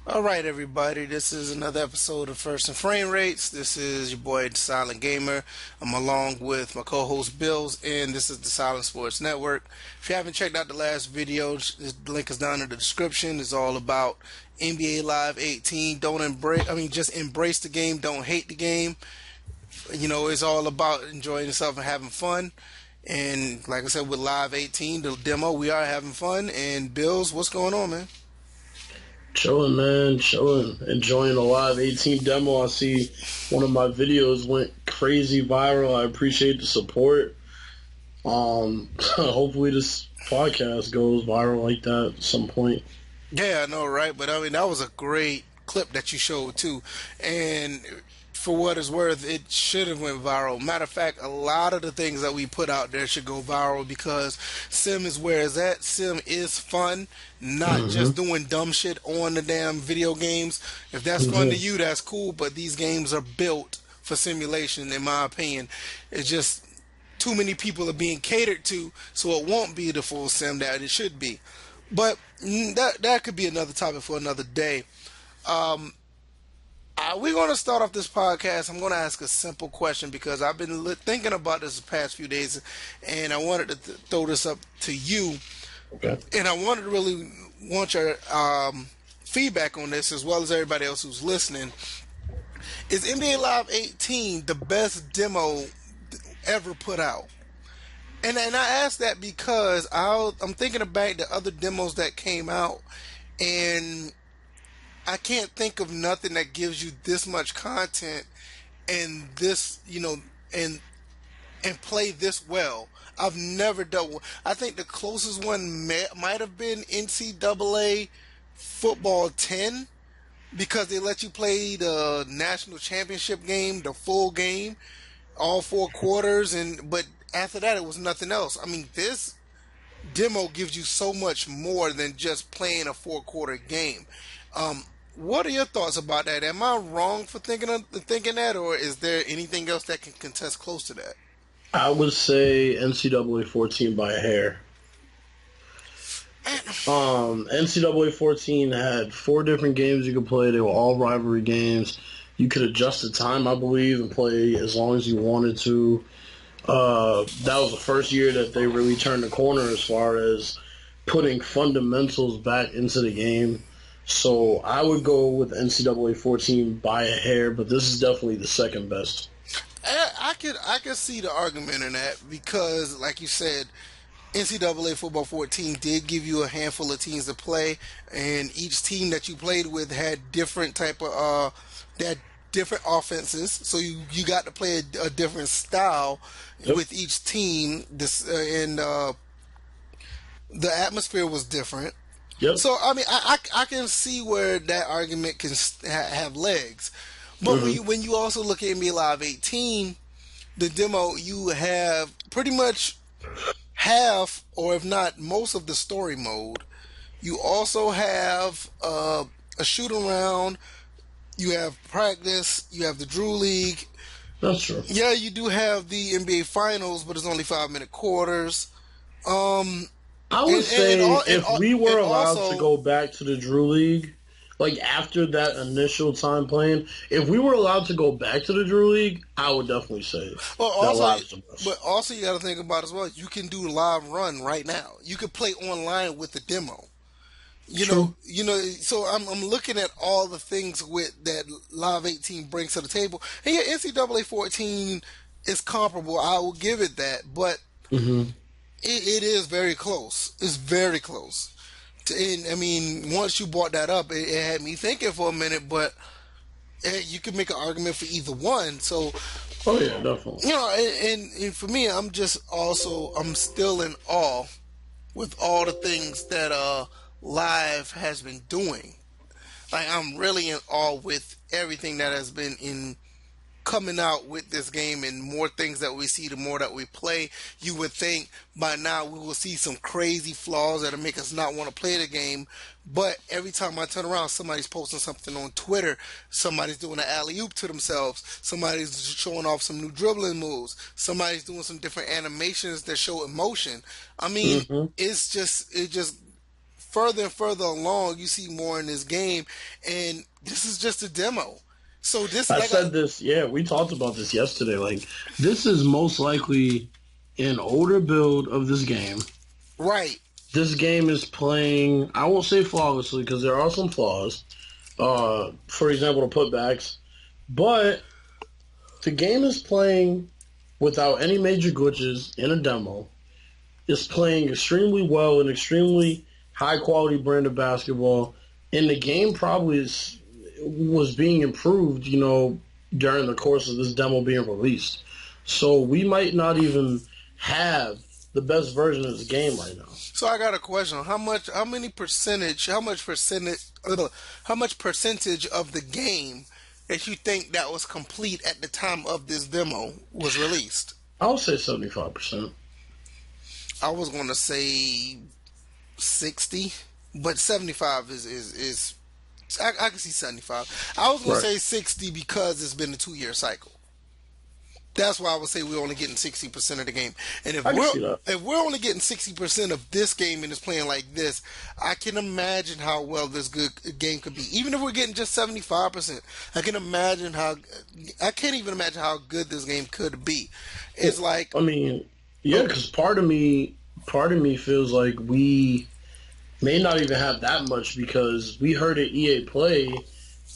All right, everybody. This is another episode of First and Framerates. This is your boy, the Silent Gamer. I'm along with my co-host Bills, and this is the Silent Sports Network. If you haven't checked out the last video, the link is down in the description. It's all about NBA Live 18. Don't embrace. I mean, just embrace the game. Don't hate the game. It's all about enjoying yourself and having fun. And like I said, with Live 18, the demo, we are having fun. And Bills, what's going on, man? Chilling, man, chilling. Enjoying the live 18 demo. I see one of my videos went crazy viral. I appreciate the support. Hopefully this podcast goes viral like that at some point. Yeah, I know, right? But I mean, that was a great clip that you showed too. And for what it's worth, it should have went viral. Matter of fact, a lot of the things that we put out there should go viral because Sim is where it's at. Sim is fun, not just hmm doing dumb shit on the damn video games. If that's fun to you, that's cool. But these games are built for simulation, in my opinion. It's just too many people are being catered to, so it won't be the full sim that it should be. But that could be another topic for another day. Um, we're going to start off this podcast. I'm going to ask a simple question because I've been thinking about this the past few days, and I wanted to throw this up to you, Okay. and I wanted to really want your feedback on this as well as everybody else who's listening. Is NBA Live 18 the best demo ever put out? And I ask that because I'm thinking back to other demos that came out, and I can't think of nothing that gives you this much content and this, and play this well. I've never done one. I think the closest one might have been NCAA Football 10 because they let you play the national championship game, the full game, all four quarters, and but after that it was nothing else. I mean, this demo gives you so much more than just playing a four-quarter game. What are your thoughts about that? Am I wrong for thinking that, or is there anything else that can contest close to that? I would say NCAA 14 by a hair. NCAA 14 had four different games you could play. They were all rivalry games. You could adjust the time, I believe, and play as long as you wanted to. That was the first year that they really turned the corner as far as putting fundamentals back into the game. So I would go with NCAA 14 by a hair, but this is definitely the second best. I could see the argument in that because, like you said, NCAA Football 14 did give you a handful of teams to play, and each team that you played with had different type of that different offenses. So you got to play a different style Yep. with each team. This and the atmosphere was different. Yep. So I mean, I can see where that argument can have legs, but hmm when you also look at NBA Live 18, the demo you have pretty much half, or if not most, of the story mode. You also have a shoot around. You have practice. You have the Drew League. That's true. Yeah, you do have the NBA Finals, but it's only 5 minute quarters. Um, I would say if we were and allowed to also go back to the Drew League, like after that initial time playing, if we were allowed to go back to the Drew League, I would definitely say Well, that also, live is the but best. also you got to think about as well. You can do live run right now. You could play online with the demo. True. So I'm looking at all the things with that Live 18 brings to the table. And yeah, NCAA 14 is comparable. I will give it that, but hmm it is very close. It's very close. And I mean, once you brought that up, it had me thinking for a minute, but you could make an argument for either one. So Oh yeah, definitely. and for me, I'm still in awe with all the things that Live has been doing. Like I'm really in awe with everything that has been in coming out with this game, and more things that we see, the more that we play. You would think by now we will see some crazy flaws that'll make us not want to play the game. But every time I turn around, somebody's posting something on Twitter. Somebody's doing an alley oop to themselves. Somebody's showing off some new dribbling moves. Somebody's doing some different animations that show emotion. I mean, hmm it just further and further along, you see more in this game, and this is just a demo. So this, I like, I said this, yeah, we talked about this yesterday. Like, this is most likely an older build of this game. right, This game is playing, I won't say flawlessly because there are some flaws. For example, the putbacks. But the game is playing without any major glitches in a demo. It's playing extremely well and extremely high quality brand of basketball. And the game probably was being improved, during the course of this demo being released. So we might not even have the best version of this game right now. so I got a question. How much percentage of the game that you think that was complete at the time of this demo was released? I'll say 75%. I was going to say 60, but 75 is I can see 75. I was going to Right. say 60 because it's been a 2 year cycle. That's why I would say we're only getting 60% of the game. And I can see that. if we're only getting 60% of this game and it's playing like this, I can imagine how well this good game could be. Even if we're getting just 75%, I can't even imagine how good this game could be. It's like, I mean, yeah, oh, because part of me feels like we may not even have that much because we heard at EA Play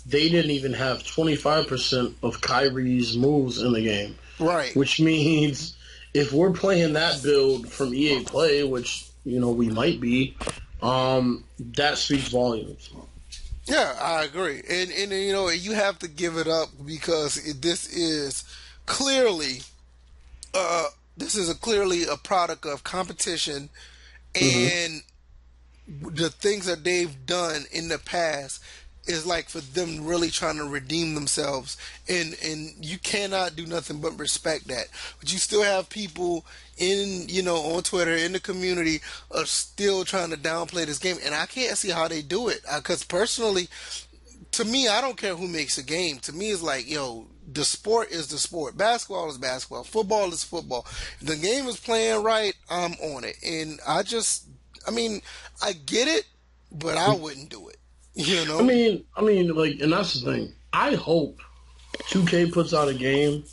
they didn't even have 25% of Kyrie's moves in the game, right. which means if we're playing that build from EA Play, which we might be, that speaks volumes. Yeah, I agree. And you have to give it up because clearly this is clearly a product of competition Hmm. and the things that they've done in the past is like for them really trying to redeem themselves, and you cannot do nothing but respect that. But you still have people on Twitter in the community are still trying to downplay this game, and I can't see how they do it because personally, to me, I don't care who makes a game. To me, it's like, the sport is the sport. Basketball is basketball. Football is football. If the game is playing right, I'm on it. And I mean, I get it, but I wouldn't do it. You I know? mean, I mean, like, and that's the thing. I hope 2K puts out a game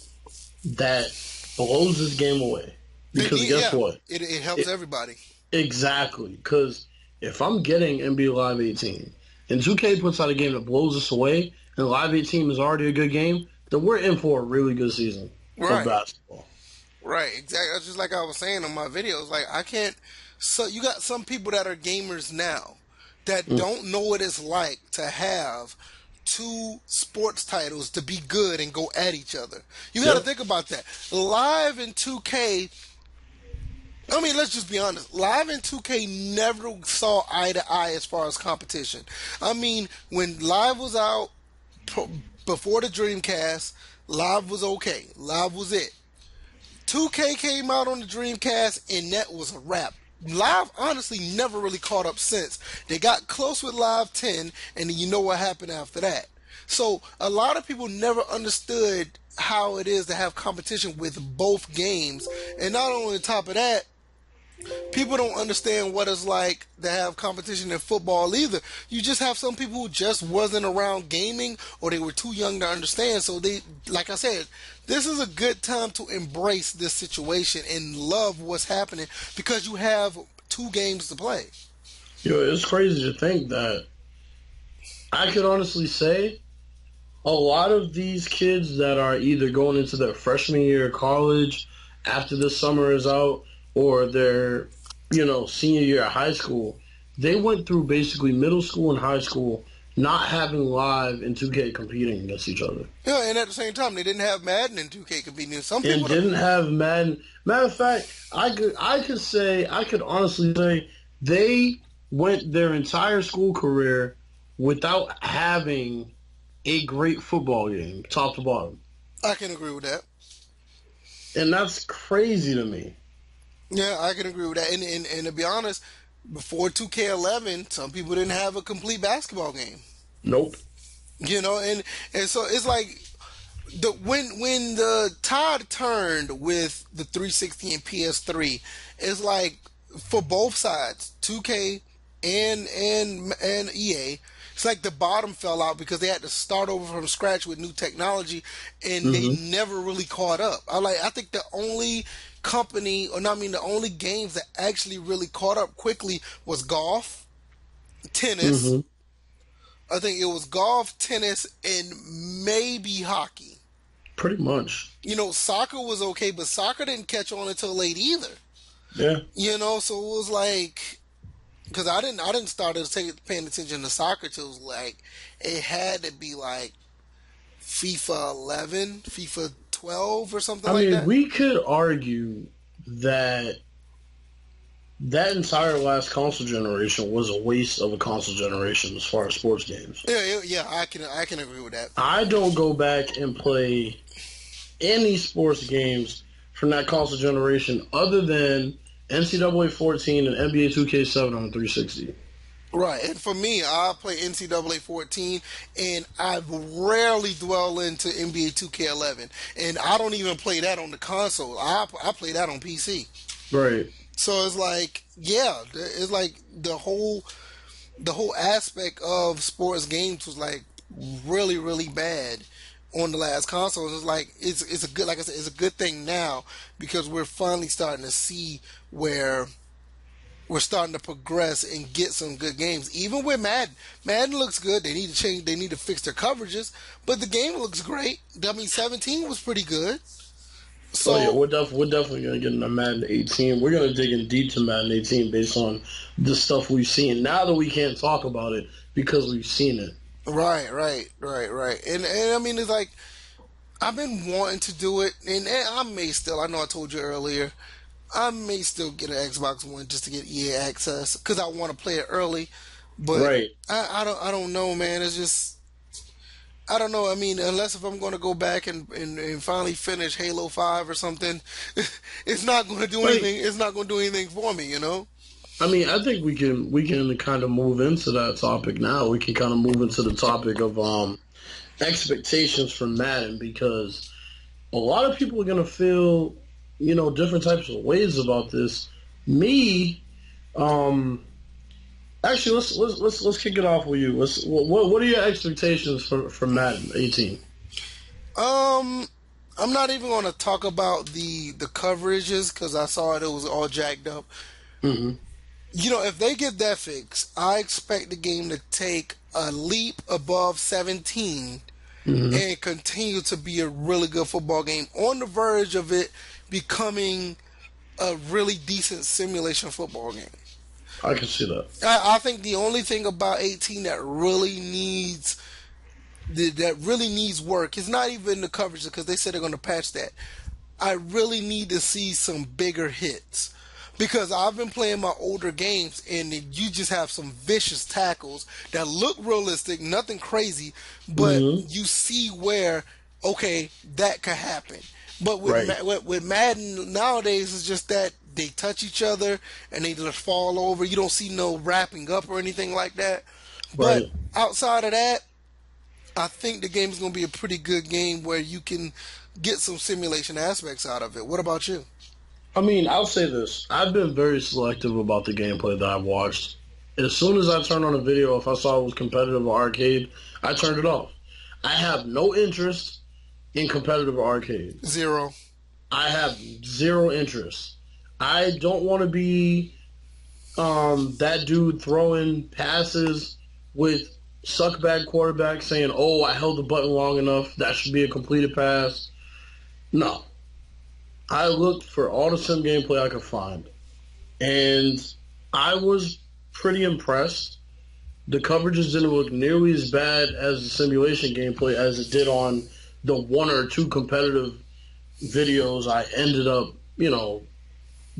that blows this game away. Because guess Yeah, what? it helps It, everybody. exactly. Because if I'm getting NBA Live 18 and 2K puts out a game that blows us away and Live 18 is already a good game, then we're in for a really good season of Right. basketball. Right. Exactly. That's just like I was saying on my videos. Like, I can't. So, you got some people that are gamers now that Mm. don't know what it's like to have two sports titles to be good and go at each other. You got to Yep. think about that. Live in 2K, I mean, let's just be honest. Live in 2K never saw eye to eye as far as competition. I mean, when Live was out before the Dreamcast, Live was okay. Live was it. 2K came out on the Dreamcast, and that was a wrap. Live honestly never really caught up since. They got close with Live 10, and then you know what happened after that. So a lot of people never understood how it is to have competition with both games. And not only on top of that, people don't understand what it's like to have competition in football either. You just have some people who just wasn't around gaming or they were too young to understand. So they, like I said, this is a good time to embrace this situation and love what's happening because you have two games to play. It's crazy to think that I could honestly say a lot of these kids that are either going into their freshman year of college after this summer is out or their senior year of high school, they went through basically middle school and high school not having Live and 2K competing against each other. Yeah, and at the same time, they didn't have Madden and 2K competing. Some And people don't. didn't have Madden. Matter of fact, I could honestly say they went their entire school career without having a great football game, top to bottom. I can agree with that. And that's crazy to me. Yeah, I can agree with that. And to be honest, before 2K11, some people didn't have a complete basketball game. Nope. And so it's like when the tide turned with the 360 and PS3, it's like for both sides, 2K and EA. It's like the bottom fell out because they had to start over from scratch with new technology, and they Hmm. never really caught up. I think the only company, or not, I mean, the only games that actually really caught up quickly was golf, tennis. Hmm. I think it was golf, tennis, and maybe hockey. Pretty much. Soccer was okay, but soccer didn't catch on until late either. Yeah. So it was like, because I didn't start paying attention to soccer till it was like, it had to be like FIFA 11, FIFA 12 or something I like mean, that. we could argue that that entire last console generation was a waste of a console generation as far as sports games. Yeah, I can agree with that. I don't go back and play any sports games from that console generation other than NCAA 14 and NBA 2K7 on the 360. Right, and for me, I play NCAA 14, and I rarely dwell into NBA 2K11, and I don't even play that on the console. I play that on PC. Right. So it's like, yeah, it's like the whole aspect of sports games was like really really bad on the last console. It's like it's a good, like I said, it's a good thing now because we're finally starting to see where we're starting to progress and get some good games. Even with Madden looks good. They need to change. They need to fix their coverages, but the game looks great. I mean, 17 was pretty good. Oh yeah, So we're definitely gonna get into Madden 18. We're gonna dig in deep to Madden 18 based on the stuff we've seen. Now that we can't talk about it because we've seen it. right, and I mean, it's like I've been wanting to do it, and I may still. I know I told you earlier. I may still get an Xbox One just to get EA access because I want to play it early. But Right. I don't know, man. It's just I don't know. I mean, unless if I'm going to go back and finally finish Halo 5 or something, it's not going to do Like, anything. It's not going to do anything for me, you know. I mean, I think we can kind of move into that topic now. We can kind of move into the topic of expectations from Madden because a lot of people are gonna feel different types of ways about this. Me, um, actually, let's kick it off with you. What are your expectations for Madden 18? Um, I'm not even going to talk about the coverages because I saw it was all jacked up. Hmm. If they get that fixed, I expect the game to take a leap above 17 Hmm. and continue to be a really good football game on the verge of it becoming a really decent simulation football game. I can see that. I think the only thing about 18 that really needs work is not even the coverage because they said they're going to patch that. I really need to see some bigger hits because I've been playing my older games and you just have some vicious tackles that look realistic, nothing crazy, but Hmm. you see where okay that could happen. But with Right. with Madden nowadays, it's just that they touch each other and they just fall over. You don't see no wrapping up or anything like that. But Right. outside of that, I think the game is going to be a pretty good game where you can get some simulation aspects out of it. What about you? I mean, I'll say this. I've been very selective about the gameplay that I've watched. As soon as I turned on a video, if I saw it was competitive or arcade, I turned it off. I have no interest in competitive or arcade. Zero. I have zero interest. I don't want to be that dude throwing passes with suckbag quarterbacks saying, "Oh, I held the button long enough. That should be a completed pass." No, I looked for all the sim gameplay I could find, and I was pretty impressed. The coverages didn't look nearly as bad as the simulation gameplay as it did on the one or two competitive videos I ended up,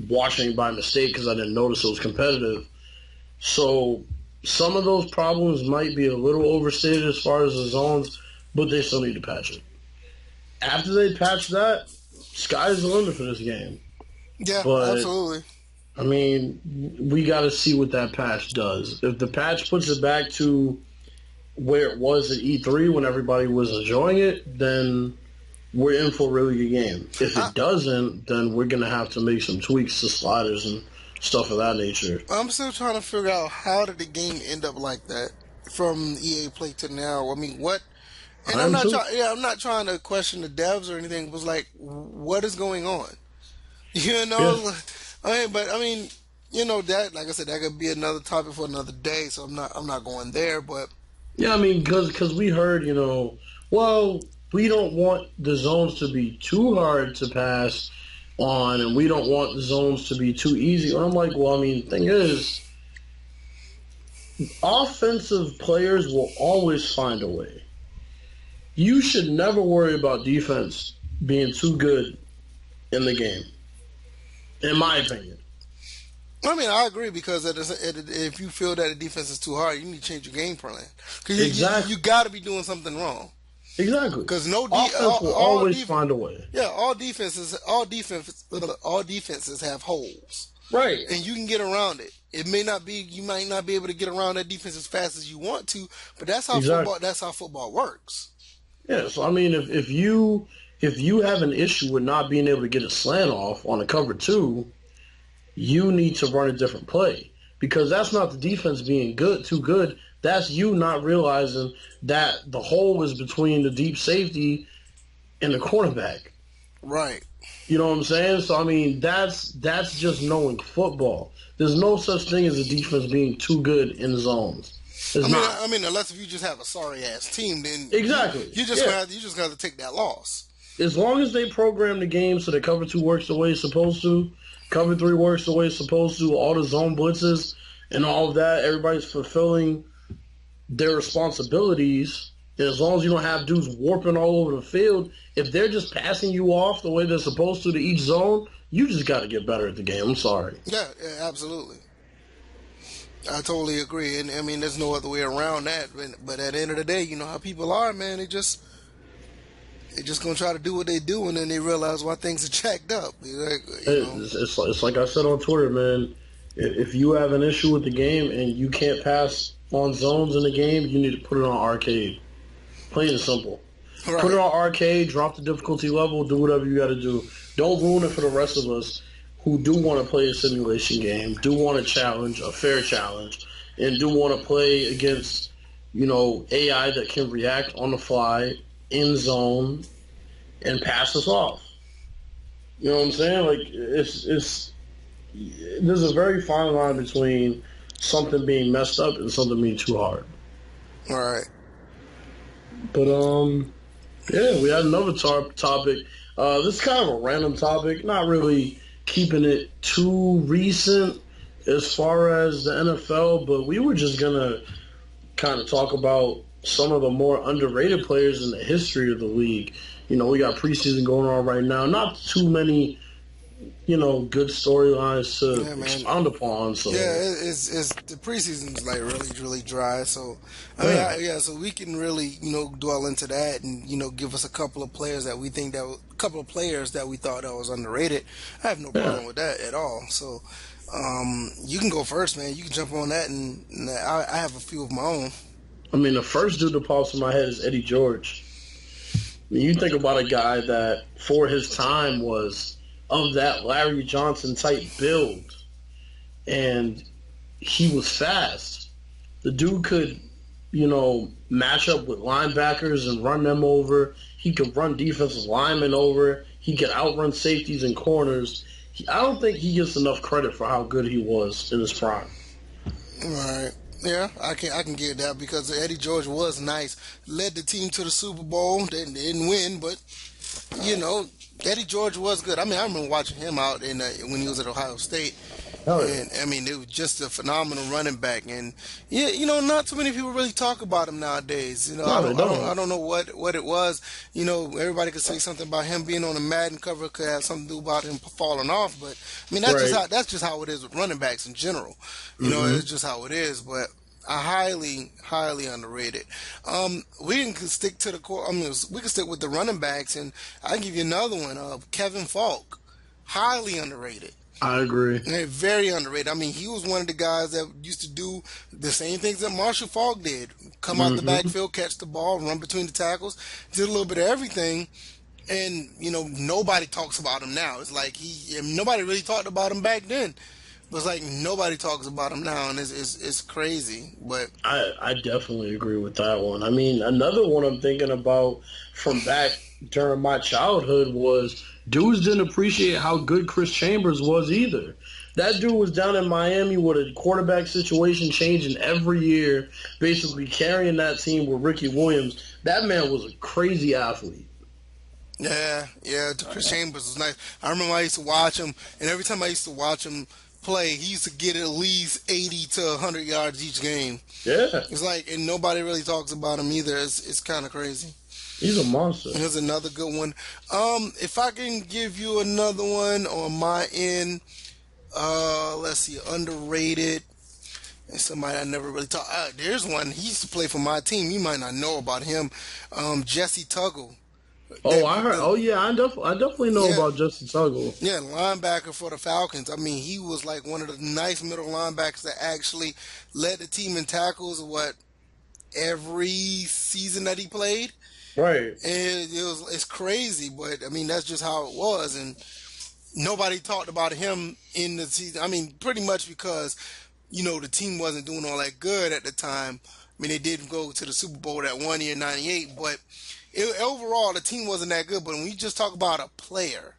watching by mistake because I didn't notice it was competitive. So some of those problems might be a little overstated as far as the zones, but they still need to patch it. After they patch that, sky's the limit for this game. Yeah, But absolutely. I mean, we got to see what that patch does. If the patch puts it back to where it was at E3 when everybody was enjoying it, then we're in for a really good game. If I, it doesn't, then we're going to have to make some tweaks to sliders and stuff of that nature. I'm still trying to figure out how did the game end up like that from EA Play to now. I mean, what? And I am too. I'm not trying to question the devs or anything. It was like, what is going on? You Yeah. know, I mean, that like I said, that could be another topic for another day. So I'm not going there. But Yeah, I mean, because we heard, well, we don't want the zones to be too hard to pass on, and we don't want the zones to be too easy. And I'm like, well, I mean, thing is, offensive players will always find a way. You should never worry about defense being too good in the game, in my opinion. I mean, I agree because if you feel that the defense is too hard, you need to change your game plan because Exactly. you got to be doing something wrong. Exactly. Because Offense will always find a way. yeah, all defenses have holes, Right. and you can get around it. It may not be you might not be able to get around that defense as fast as you want to, but Exactly. that's how football works. Yeah. So I mean, if you have an issue with not being able to get a slant off on a cover two, you need to run a different play because that's not the defense being too good. That's you not realizing that the hole is between the deep safety and the cornerback. Right. You know what I'm saying? So I mean, that's just knowing football. There's no such thing as a defense being too good in zones. There's not. I mean, unless if you just have a sorry ass team, then Exactly. you just Yeah. got to take that loss. As long as they program the game so that cover two works the way it's supposed to, cover three works the way it's supposed to, all the zone blitzes and all of that, everybody's fulfilling their responsibilities. And as long as you don't have dudes warping all over the field, if they're just passing you off the way they're supposed to each zone, you just got to get better at the game. I'm sorry. Yeah, absolutely. I totally agree, and I mean, there's no other way around that. But at the end of the day, you know how people are, man. They just gonna try to do what they do, and then they realize why things are jacked up. It's like I said on Twitter, man. If you have an issue with the game and you can't pass on zones in the game, you need to put it on arcade. Plain and simple. Right. Put it on arcade, drop the difficulty level, do whatever you got to do. Don't ruin it for the rest of us who do want to play a simulation game, do want a challenge, a fair challenge, and do want to play against, AI that can react on the fly, in zone, and pass us off. You know what I'm saying? Like it's there's a very fine line between something being messed up and something being too hard. All right. But yeah, we had another topic. This is kind of a random topic, not really keeping it too recent as far as the NFL, but we were just gonna kind of talk about some of the more underrated players in the history of the league. We got preseason going on right now. Not too many, good storylines to expound upon. So yeah, it's the preseason's like really dry. So so we can really dwell into that and give us a couple of players that we think a couple of players that we thought that was underrated. I have no problem with that at all. So you can go first, man. You can jump on that, and I have a few of my own. I mean, the first dude that pops in my head is Eddie George. I mean, you think about a guy that, for his time, was of that Larry Johnson type build, and he was fast. The dude could, match up with linebackers and run them over. He could run defensive linemen over. He could outrun safeties and corners. I don't think he gets enough credit for how good he was in his prime. All right. Yeah, I can get that because Eddie George was nice. Led the team to the Super Bowl. They didn't win, but Eddie George was good. I mean, I remember watching him out when he was at Ohio State. Oh, yeah. And I mean, it was just a phenomenal running back. And yeah, not too many people really talk about him nowadays. I don't know what it was. Everybody could say something about him being on a Madden cover could have something to do about him falling off. But I mean, that's just how it is with running backs in general. It's just how it is. But highly underrated. We can stick to the core. I mean, we can stick with the running backs, and I can give you another one. Kevin Falk, highly underrated. I agree. Very underrated. I mean, he was one of the guys that used to do the same things that Marshall Falk did. Come out the backfield, catch the ball, run between the tackles. Did a little bit of everything. And, nobody talks about him now. It's like nobody really talked about him back then. But it's like nobody talks about him now, and it's crazy. But I definitely agree with that one. I mean, another one I'm thinking about from back during my childhood was dudes didn't appreciate how good Chris Chambers was either. That dude was down in Miami with a quarterback situation changing every year, basically carrying that team with Ricky Williams. That man was a crazy athlete. yeah, Chris Chambers was nice. I remember I used to watch him, and every time I used to watch him play, he used to get at least 80 to 100 yards each game. Yeah, It's like, and nobody really talks about him either. It's kind of crazy. he's a monster. Here's another good one. If I can give you another one on my end, let's see, underrated. And somebody I never really talked. There's one. He used to play for my team. You might not know about him. Jesse Tuggle. Oh, I heard. Oh, yeah, I definitely know Yeah, about Justin Tuggle. yeah, linebacker for the Falcons. I mean, he was like one of the nice middle linebackers that actually led the team in tackles. What every season that he played, Right. and it's crazy. But I mean, that's just how it was, and nobody talked about him in the season. I mean, pretty much because the team wasn't doing all that good at the time. I mean, they did go to the Super Bowl that one year, '98, but overall the team wasn't that good. But when you just talk about a player,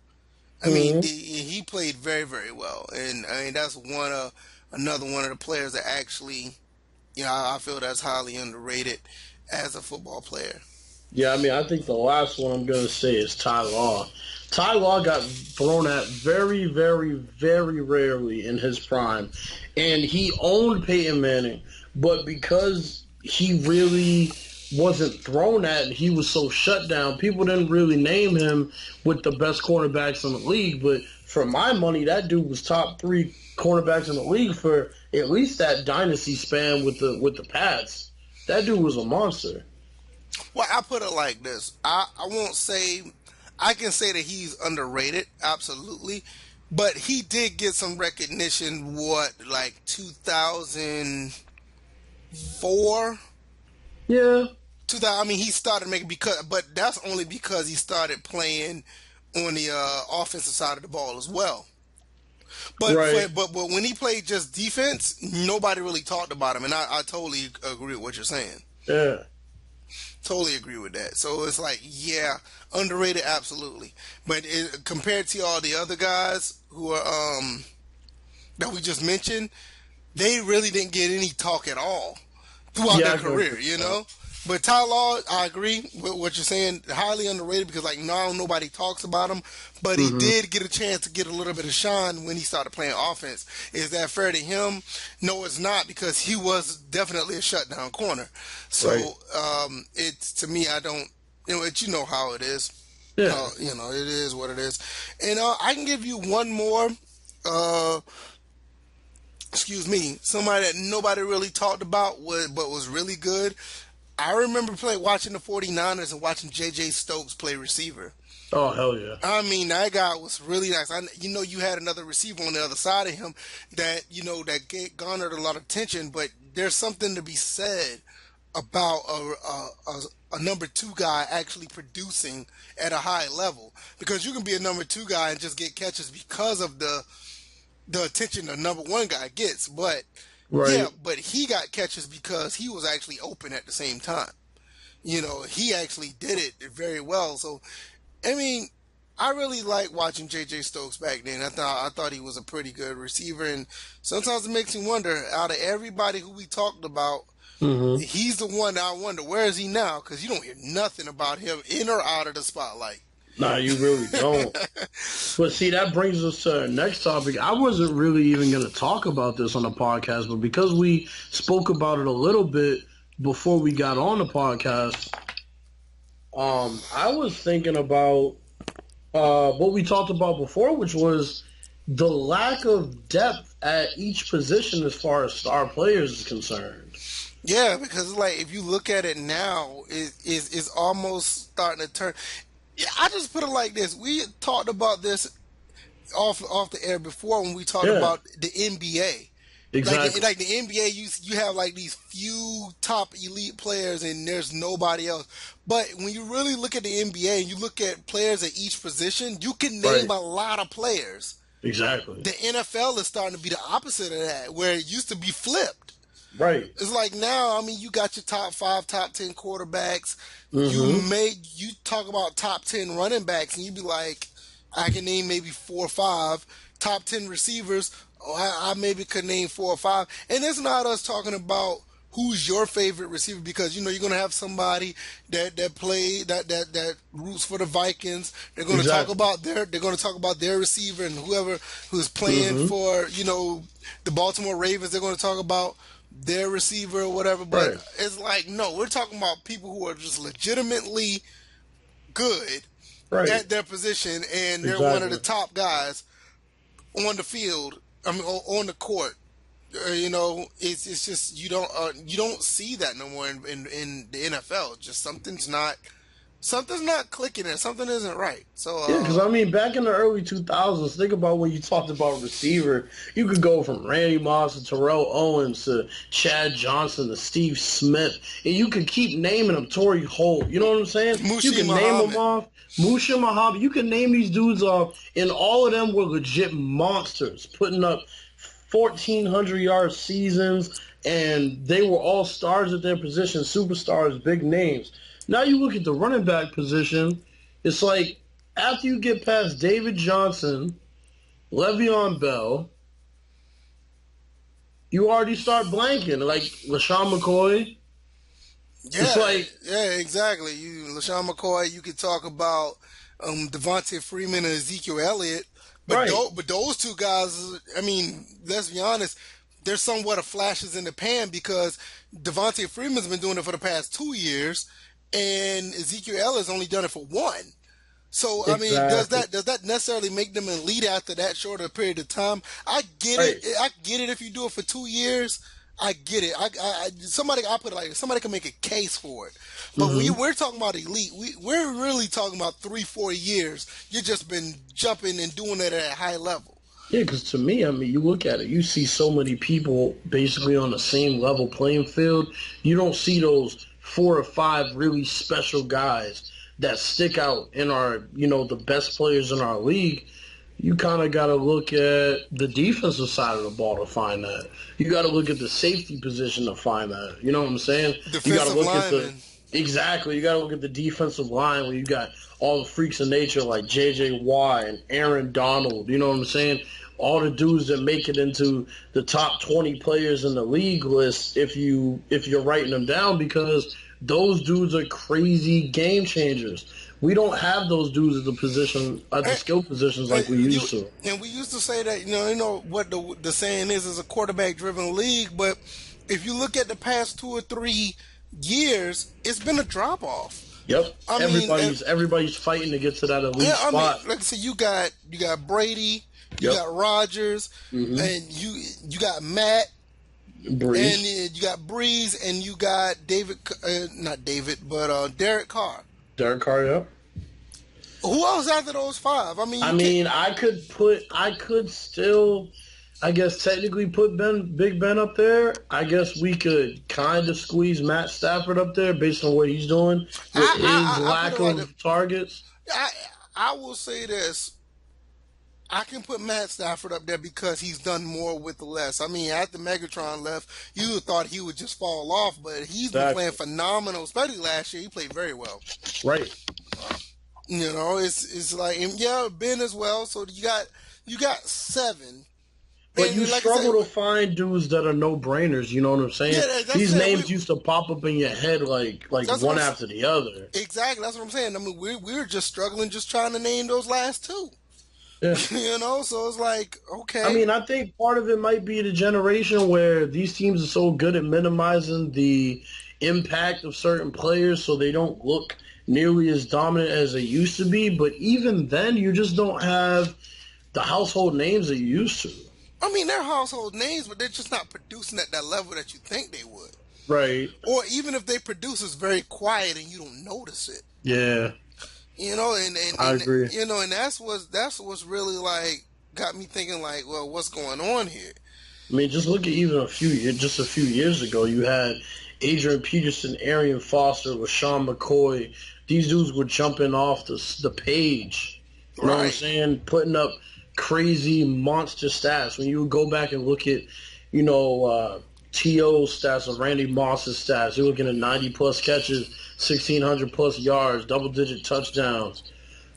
I mean, Hmm. he played very, very well, and I mean that's another one of the players that actually, I feel that's highly underrated as a football player. Yeah, I mean, I think the last one I'm going to say is Ty Law. Ty Law got thrown at very, very, very rarely in his prime, and he owned Peyton Manning, but because he really wasn't thrown at, he was so shut down, people didn't really name him with the best cornerbacks in the league, but for my money, that dude was top three cornerbacks in the league for at least that dynasty span with the Pats. That dude was a monster. Well, I put it like this: I won't say I can say that he's underrated, absolutely, but he did get some recognition. What, like 2004? Yeah. 2000. I mean, he started making but that's only because he started playing on the offensive side of the ball as well. But Right. but when he played just defense, nobody really talked about him, and I totally agree with what you're saying. Yeah. Totally agree with that. So it's like, yeah, underrated, absolutely. But compared to all the other guys who are that we just mentioned, they really didn't get any talk at all throughout Yeah, their I can agree career, with that. But Ty Law, I agree with what you're saying, highly underrated because like now nobody talks about him, but he Hmm. did get a chance to get a little bit of shine when he started playing offense. Is that fair to him? No, it's not because he was definitely a shutdown corner. Right. So it's to me, I don't, you know how it is. Yeah. It is what it is, and I can give you one more. Uh, excuse me, somebody that nobody really talked about but was really good. I remember watching the 49ers and watching J.J. Stokes play receiver. Oh, hell yeah. I mean, that guy was really nice. You had another receiver on the other side of him that, garnered a lot of attention, but there's something to be said about a number two guy actually producing at a high level because you can be a number two guy and just get catches because of the attention the number one guy gets. But yeah, Right. but he got catches because he was actually open at the same time. He actually did it very well. So, I mean, I really like watching J.J. Stokes back then. I thought he was a pretty good receiver, and sometimes it makes me wonder. Out of everybody who we talked about, Hmm. he's the one that I wonder where is he now? Because you don't hear nothing about him in or out of the spotlight. Nah, you really don't. But see, that brings us to our next topic. I wasn't really even going to talk about this on the podcast, but because we spoke about it a little bit before we got on the podcast, I was thinking about what we talked about before, which was the lack of depth at each position as far as star players is concerned. Yeah, because like if you look at it now, it's almost starting to turn. Yeah, I just put it like this: we talked about this off the air before when we talked Yeah, about the NBA. exactly. Like the NBA, you have like these few top elite players, and there's nobody else. But when you really look at the NBA and you look at players at each position, you can name Right. a lot of players. Exactly. The NFL is starting to be the opposite of that, where it used to be flipped. Right. It's like now, I mean, you got your top 5, top 10 quarterbacks. Mm-hmm. You talk about top 10 running backs, and you be like, I can name maybe 4 or 5 top 10 receivers. I maybe could name 4 or 5, and it's not us talking about who's your favorite receiver, because you're going to have somebody that roots for the Vikings. Exactly. They're going to talk about their receiver, and whoever who's playing Mm-hmm. for the Baltimore Ravens, they're going to talk about their receiver or whatever. But Right. it's like, no, we're talking about people who are just legitimately good Right. at their position, and they're one of the Exactly. top guys on the field. I mean, on the court. It's just you don't see that no more in the NFL. Just something's not clicking, and something isn't right. So Yeah, because I mean, back in the early 2000s, think about when you talked about receiver. You could go from Randy Moss to Terrell Owens to Chad Johnson to Steve Smith, and you could keep naming them. Torrey Holt, you know what I'm saying? You Mushi can name them Muhammad. off. Musha Muhammad, you can name these dudes off, and all of them were legit monsters, putting up 1,400-yard seasons, and they were all stars at their position, superstars, big names. Now you look at the running back position, it's like after you get past David Johnson, Le'Veon Bell, you already start blanking. Like LaShawn McCoy, it's Yeah, like, yeah, exactly. LaShawn McCoy. You could talk about Devontae Freeman and Ezekiel Elliott, right. but those two guys. I mean, let's be honest. They're somewhat of flashes in the pan, because Devontae Freeman's been doing it for the past 2 years, and Ezekiel Elliott's only done it for one. So I mean, Exactly. does that necessarily make them elite after that short a period of time? I get it. Right. I get it if you do it for 2 years. I get it. I put it like, somebody can make a case for it. But when Mm-hmm. we're talking about elite, we're really talking about 3 4 years. You just been jumping and doing it at a high level. Yeah, because to me, I mean, you look at it, you see so many people basically on the same level playing field. You don't see those 4 or 5 really special guys that stick out in our, the best players in our league. You kind of got to look at the defensive side of the ball to find that. You got to look at the safety position to find that. You know what I'm saying? You got to Defensive look at the lineman. exactly. You got to look at the defensive line where you got all the freaks of nature like J.J. Watt and Aaron Donald. You know what I'm saying? All the dudes that make it into the top 20 players in the league list if you're writing them down, because those dudes are crazy game changers. We don't have those dudes at the And, skill positions like we used to. and we used to say that, what the saying is a quarterback driven league. But if you look at the past 2 or 3 years, it's been a drop off. Yep. I mean, Everybody's fighting to get to that elite yeah, I mean, spot. like I said, you got Brady, you Yep. got Rodgers, Mm-hmm. and you got Matt, and Breeze. you got Breeze, and you got not David, but Derek Carr. Derek Carr, yep. Who else after those 5? I mean, I you can't. mean, I could still, I guess, technically put Big Ben up there. I guess we could kind of squeeze Matt Stafford up there based on what he's doing with his I put it lack like this. of targets. I I will say this. I can put Matt Stafford up there because he's done more with less. I mean, after Megatron left, you would thought he would just fall off, but he's been playing Exactly. phenomenal. Especially last year, he played very well. Right. It's like, and yeah, Ben as well. So you got 7, But you and like I said, struggle to find dudes that are no brainers. You know what I'm saying? yeah, that's These it. names used to pop up in your head like That's what one after the other. exactly. That's what I'm saying. I mean, we're just struggling, just trying to name those last 2. Yeah. So it's like, I okay, mean, I think part of it might be the generation where these teams are so good at minimizing the impact of certain players so they don't look nearly as dominant as they used to be. But even then, you just don't have the household names that you used to. I mean, they're household names, but they're just not producing at that level that you think they would. Right. Or even if they produce, it's very quiet and you don't notice it. Yeah, I agree. And that's what's really like got me thinking like, well, what's going on here? I mean, just look at even just a few years ago, you had Adrian Peterson, Arian Foster, LaShawn McCoy. These dudes were jumping off the page. You know what I'm Right. saying? Putting up crazy monster stats. When you go back and look at, you know, T.O.'s stats or Randy Moss's stats, you're looking at 90 plus catches, 1,600 plus yards, double digit touchdowns.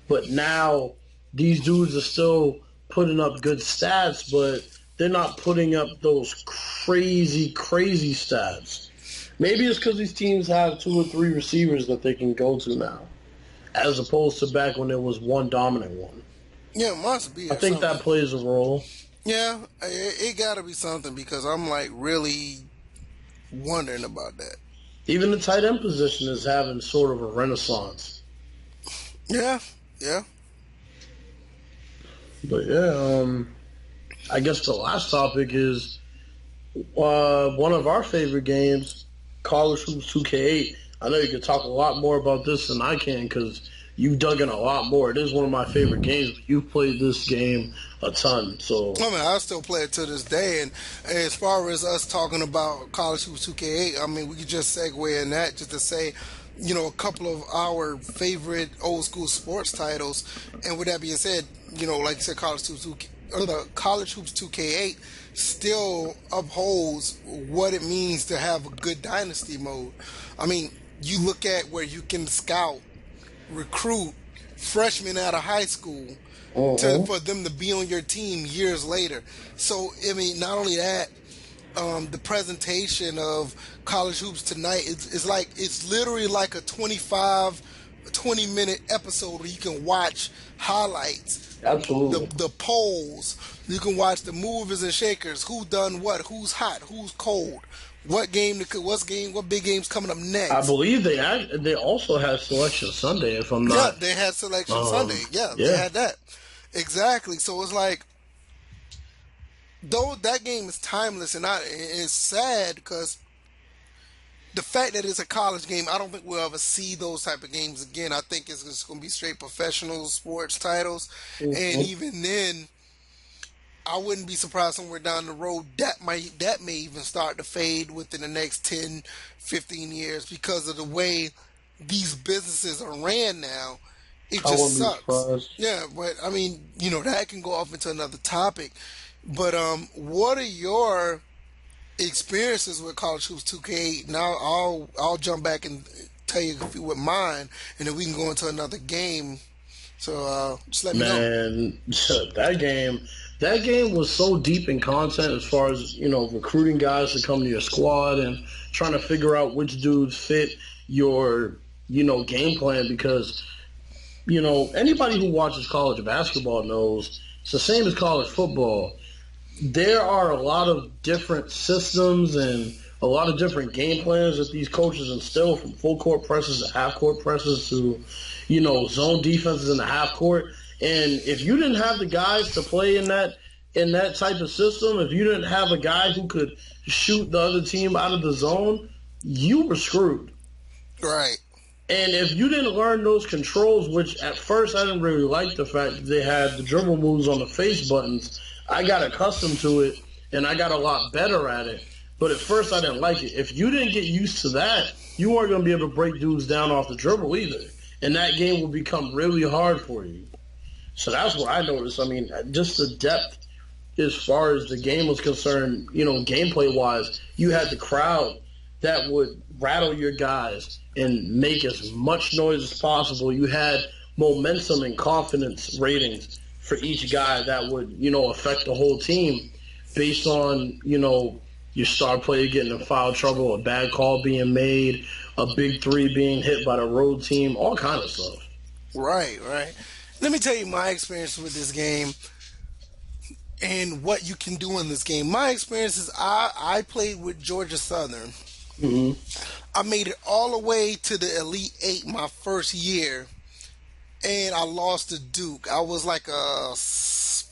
But now these dudes are still putting up good stats, but they're not putting up those crazy, crazy stats. Maybe it's because these teams have two or three receivers that they can go to now, as opposed to back when there was one dominant one. Yeah, it must be I or think something. that plays a role. Yeah, it got to be something because I'm like really wondering about that. Even the tight end position is having sort of a renaissance. Yeah, yeah. But yeah, I guess the last topic is one of our favorite games, College Hoops 2K8. I know you can talk a lot more about this than I can because you've dug in a lot more. It is one of my favorite games, but you've played this game a ton. So, I mean, I still play it to this day. And as far as us talking about College Hoops 2K8, I mean, we could just segue in that just to say, a couple of our favorite old school sports titles. And with that being said, like you said, College Hoops 2K8 still upholds what it means to have a good dynasty mode. I mean, you look at where you can scout, recruit freshmen out of high school uh-huh. for them to be on your team years later. So I mean, not only that, the presentation of college hoops tonight it's literally like a 20-minute episode where you can watch highlights, Absolutely. the polls, you can watch the movers and shakers, who done what, who's hot, who's cold, what big games coming up I next. believe they also have Selection Sunday, if I'm Yeah, not. they had Selection Sunday. Yeah, they Yeah, had that. Exactly. So it's like, though that game is timeless, and it's sad because the fact that it's a college game, I don't think we'll ever see those type of games again. I think it's just going to be straight professional sports titles, and hmm even then, I wouldn't be surprised somewhere down the road that may even start to fade within the next 10, 15 years because of the way these businesses are ran now. It I just wouldn't be sucks. surprised. Yeah, but I mean, that can go off into another topic. But what are your experiences with College Hoops 2K8? Now I'll jump back and tell you a few with mine, and then we can go into another game. So just let me know. Man, that game was so deep in content as far as recruiting guys to come to your squad and trying to figure out which dudes fit your game plan because anybody who watches college basketball knows it's the same as college football. There are a lot of different systems and a lot of different game plans that these coaches instill, from full court presses to half court presses to, zone defenses in the half court. And if you didn't have the guys to play in that type of system, if you didn't have a guy who could shoot the other team out of the zone, you were screwed. Right. And if you didn't learn those controls, which at first I didn't really like the fact that they had the dribble moves on the face buttons, I got accustomed to it and I got a lot better at it. But at first I didn't like it. If you didn't get used to that, you weren't going to be able to break dudes down off the dribble either. And that game will become really hard for you. So that's what I noticed. I mean, just the depth as far as the game was concerned, gameplay wise, you had the crowd that would rattle your guys and make as much noise as possible. You had momentum and confidence ratings for each guy that would, affect the whole team based on, your star player getting in foul trouble, a bad call being made, a big three being hit by the road team, all kind of stuff. Right, right. Let me tell you my experience with this game and what you can do in this game. My experience is I played with Georgia Southern. hmm I made it all the way to the Elite Eight my first year, and I lost to Duke. I was like a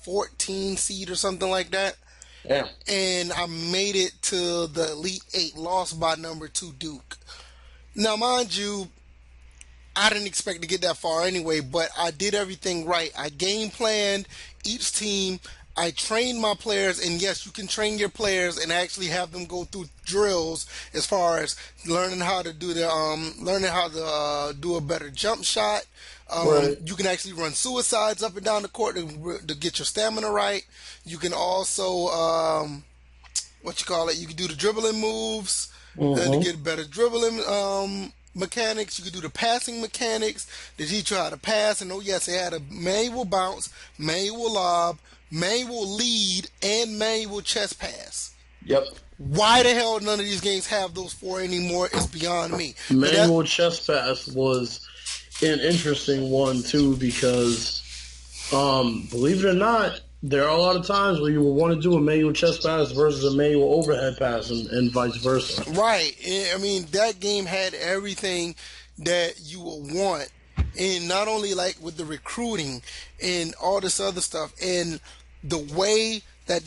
14 seed or something like that, Yeah. and I made it to the Elite Eight, lost by number two Duke. Now, mind you, I didn't expect to get that far anyway, but I did everything right. I game planned each team. I trained my players, and yes, you can train your players and actually have them go through drills as far as learning how to do a better jump shot, Right. You can actually run suicides up and down the court to get your stamina right. You can also what you call it. You can do the dribbling moves to Mm-hmm. get better dribbling mechanics. You can do the passing mechanics to teach you how to pass. And oh yes, they had a manual bounce, manual lob, manual lead, and manual chest pass. Yep. Why the hell none of these games have those four anymore is beyond me. But that Manual chest pass was an interesting one too because, believe it or not, there are a lot of times where you will want to do a manual chest pass versus a manual overhead pass, and vice versa. right, I mean that game had everything that you would want, and not only like with the recruiting and all this other stuff, and the way that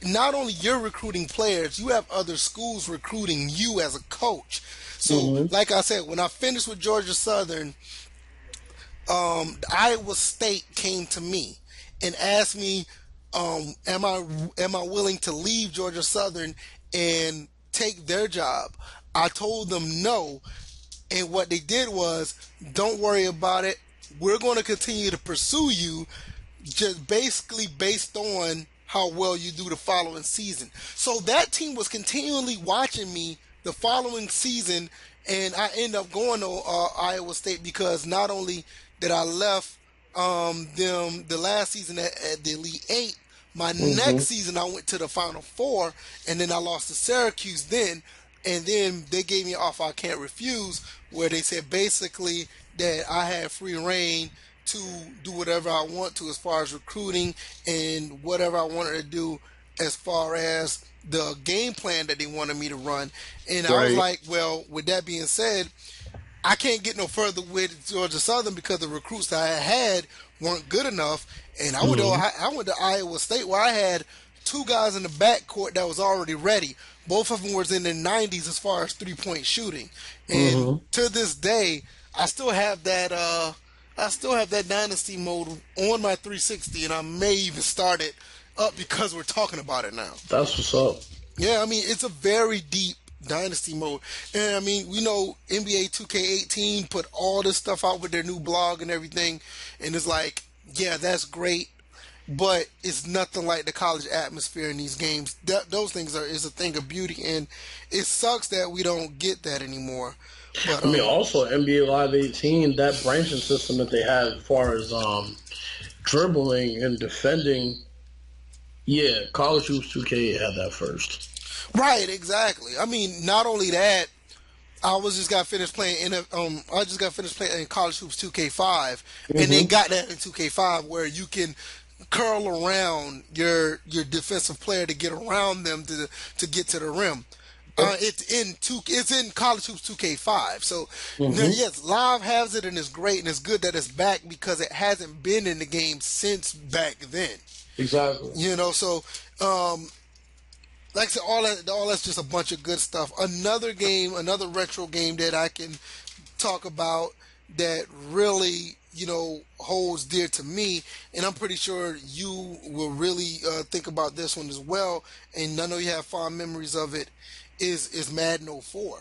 not only you're recruiting players, you have other schools recruiting you as a coach. So, Mm-hmm. like I said, when I finished with Georgia Southern, Iowa State came to me and asked me, am I willing to leave Georgia Southern and take their job? I told them no, and what they did was, don't worry about it. We're going to continue to pursue you, just basically based on how well you do the following season. So that team was continually watching me the following season, and I end up going to Iowa State because not only did I left them the last season at the Elite Eight, my Mm-hmm. next season I went to the Final Four, and then I lost to Syracuse then, and then they gave me an offer I can't refuse, where they said basically that I had free reign to do whatever I want to as far as recruiting and whatever I wanted to do as far as the game plan that they wanted me to run. And I was Right. like, well, with that being said, I can't get no further with Georgia Southern because the recruits that I had weren't good enough. And Mm-hmm. I went to Iowa State where I had two guys in the backcourt that was already ready. Both of them was in their 90s as far as 3-point shooting. And Mm-hmm. to this day, I still have that dynasty mode on my 360, and I may even start it up because we're talking about it now. That's what's up. Yeah, I mean it's a very deep dynasty mode, and I mean we know NBA 2K18 put all this stuff out with their new blog and everything, and it's like, yeah, that's great, but it's nothing like the college atmosphere in these games. Those things is a thing of beauty, and it sucks that we don't get that anymore. But I mean, also NBA Live 18, that branching system that they had as far as dribbling and defending. Yeah, College Hoops 2K had that first. right, exactly. I mean, not only that, I just got finished playing in College Hoops 2K5, and they Mm-hmm. got that in 2K5 where you can curl around your defensive player to get around them to get to the rim. It's in College Hoops 2K5. So now, Mm-hmm. yes, Live has it and it's great and it's good that it's back because it hasn't been in the game since back then. Exactly. So like I said, all that's just a bunch of good stuff. Another game, another retro game that I can talk about that really, holds dear to me, and I'm pretty sure you will really think about this one as well. And I know you have fond memories of it. Is Madden '04?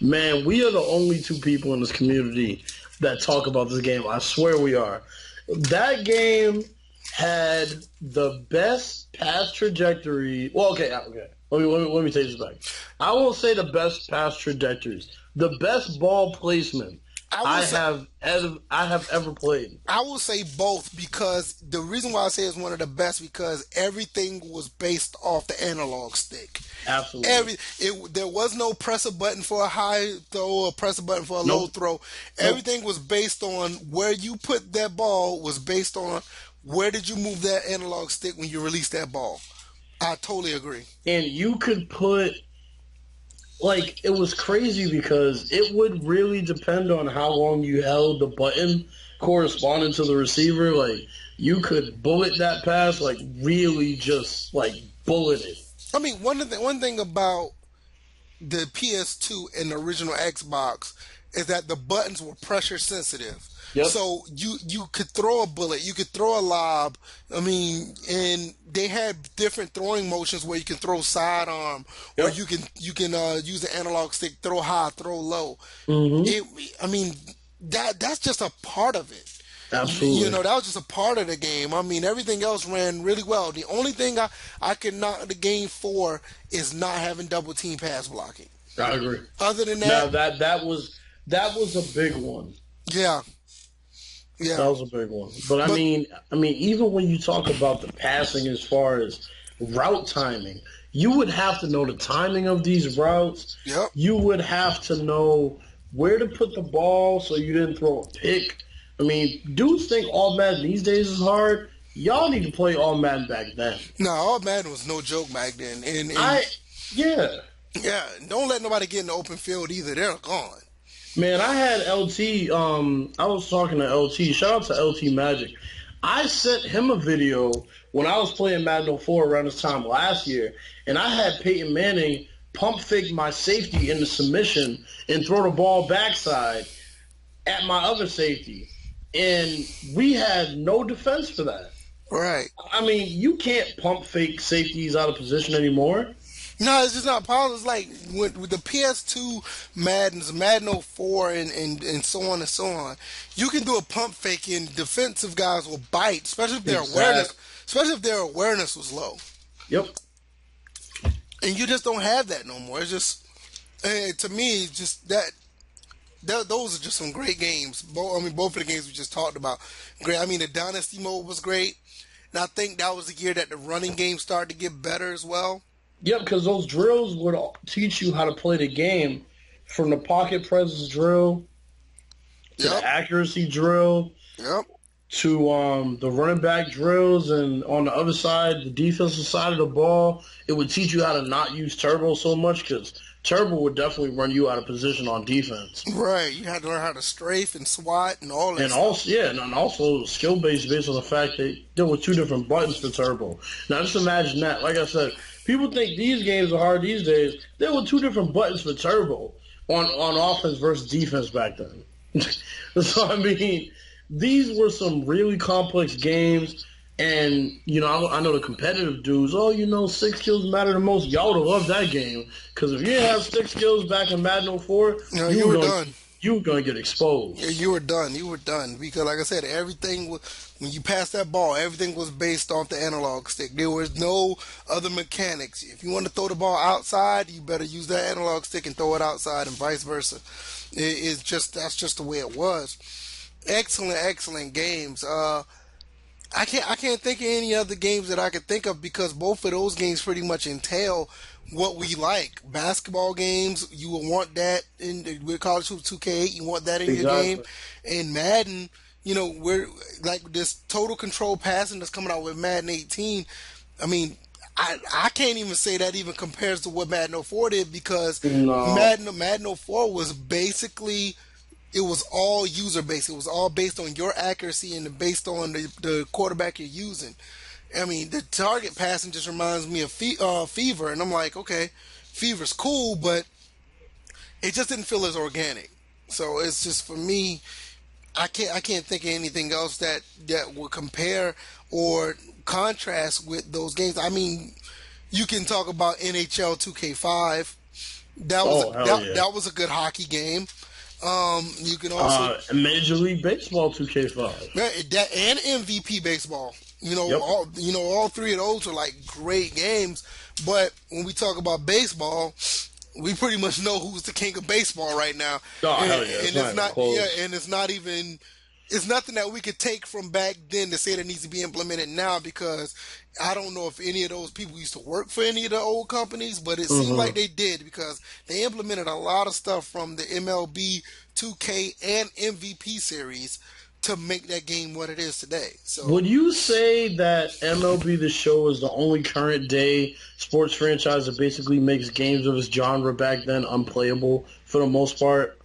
Man, we are the only two people in this community that talk about this game. I swear we are. That game had the best pass trajectory. Well, okay, okay. Let me take this back. I won't say the best pass trajectories. The best ball placement I will say I have ever played. I will say both because the reason why I say it's one of the best because everything was based off the analog stick. Absolutely. There was no press a button for a high throw or press a button for a low Nope. throw. Nope. Everything was based on where you put that ball was based on where did you move that analog stick when you released that ball. I totally agree. And you could put like it was crazy because it would really depend on how long you held the button corresponding to the receiver. Like you could bullet that pass, like really just like bullet it. I mean, one thing about the PS2 and the original Xbox is that the buttons were pressure sensitive. Yep. So you could throw a bullet, you could throw a lob. I mean, and they had different throwing motions where you can throw sidearm, or Yep. you can use the analog stick, throw high, throw low. Mm-hmm. It, I mean, that's just a part of it. Absolutely. That was just a part of the game. I mean, everything else ran really well. The only thing I can knock the game for is not having double team pass blocking. I agree. Other than that, Now that was a big one. yeah, That yeah. was a big one. But I But mean, I mean, even when you talk about the passing as far as route timing, you would have to know the timing of these routes. yep. You would have to know where to put the ball so you didn't throw a pick. I mean, dudes think all Madden these days is hard. Y'all need to play all Madden back then. No, all Madden was no joke back then, and I yeah. yeah, don't let nobody get in the open field either. They're gone. Man, I had LT. I was talking to LT. Shout out to LT Magic. I sent him a video when I was playing Madden 04 around this time last year, and I had Peyton Manning pump fake my safety into submission and throw the ball backside at my other safety, and we had no defense for that. Right. I mean, you can't pump fake safeties out of position anymore. No, it's just not possible. It's like with the PS2 Maddens, Madden 04, and so on and so on. You can do a pump fake and defensive guys will bite, Exactly. especially if their awareness was low. Yep. And you just don't have that no more. It's just to me, it's just those are just some great games. Both of the games we just talked about, great. I mean, the Dynasty mode was great, and I think that was the year that the running game started to get better as well. Yep, because those drills would teach you how to play the game from the pocket presence drill to the Yep, accuracy drill yep. to the running back drills, and on the other side, the defensive side of the ball, it would teach you how to not use turbo so much because turbo would definitely run you out of position on defense. Right. You had to learn how to strafe and swat and all that And stuff. also, yeah, and also skill based on the fact that there were two different buttons for turbo. Now, just imagine that. Like I said, people think these games are hard these days. There were two different buttons for turbo on offense versus defense back then. So I mean, these were some really complex games. And I know the competitive dudes. Oh, 6 kills matter the most. Y'all would have loved that game because if you didn't have 6 kills back in Madden 04, No, you you were were going done. you were going to get Yeah, exposed. you were done. You were done because, like I said, everything was when you passed that ball. Everything was based off the analog stick. There was no other mechanics. If you want to throw the ball outside, you better use that analog stick and throw it outside, and vice versa. It's just that's just the way it was. Excellent, excellent games. I can't think of any other games that I could think of because both of those games pretty much entail what we like. Basketball games, you will want that with College Hoops 2K8. You want that in your game, Exactly. and Madden. We're like this total control passing that's coming out with Madden 18. I mean, I can't even say that even compares to what Madden 04 did because No, Madden 04 was basically it was all user based. It was all based on your accuracy and based on the quarterback you're using. I mean, the target passing just reminds me of Fever, and I'm like, okay, Fever's cool, but it just didn't feel as organic. So it's just for me, I can't think of anything else that would compare or contrast with those games. I mean, you can talk about NHL 2K5. That was a oh hell that, yeah. that was a good hockey game. You can also Major League Baseball 2K5. yeah, that and MVP baseball. Yep. All three of those are like great games. But when we talk about baseball, we pretty much know who's the king of baseball right now, Oh and, hell yeah, it's and not it's even not yeah, close. and it's not even it's nothing that we could take from back then to say that needs to be implemented now because I don't know if any of those people used to work for any of the old companies, but it seemed like Hmm. they did because they implemented a lot of stuff from the MLB 2K and MVP series to make that game what it is today. So Would you say that MLB The Show is the only current day sports franchise that basically makes games of its genre back then unplayable for the most part?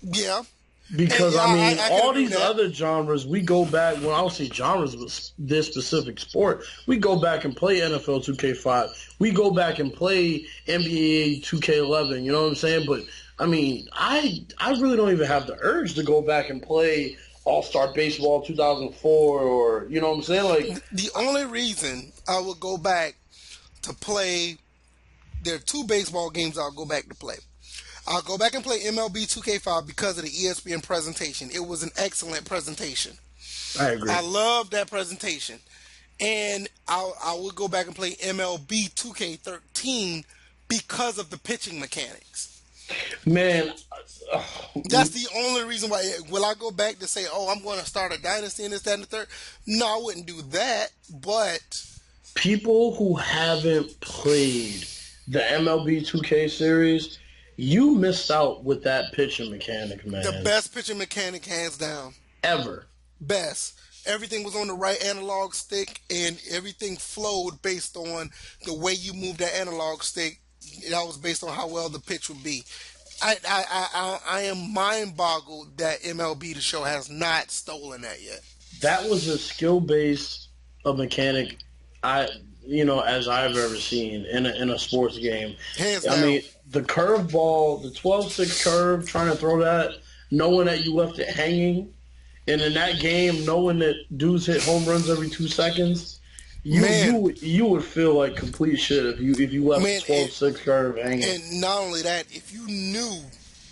yeah, and Because yeah, I mean, I can all agree with these that. other genres, we go back. When I don't say genres, but this specific sport, we go back and play NFL 2K5. We go back and play NBA 2K11. You know what I'm saying? But I mean, I really don't even have the urge to go back and play All Star Baseball 2004, or you know what I'm saying? Like, The only reason I would go back to play, there are two baseball games I'll go back to play. I'll go back and play MLB 2K5 because of the ESPN presentation. It was an excellent presentation. I I agree. love that presentation. And I would go back and play MLB 2K13 because of the pitching mechanics. Man, That's the only reason why. Will I go back to say, oh, I'm going to start a dynasty in this, that, and the third? No, I wouldn't do that. But people who haven't played the MLB 2K series, you missed out with that pitching mechanic, the man. best pitching mechanic, hands down. Ever. Best. Everything was on the right analog stick, and everything flowed based on the way you moved that analog stick. That was based on how well the pitch would be. I am mind boggled that MLB the show has not stolen that yet. That was a skill based mechanic I as I've ever seen in a sports game. Hands I down. mean, the curveball, the 12-6 curve, trying to throw that, knowing that you left it hanging, and in that game, knowing that dudes hit home runs every 2 seconds, Man, you would feel like complete shit if you left man, the 12-6 curve hanging. and not only that, if you knew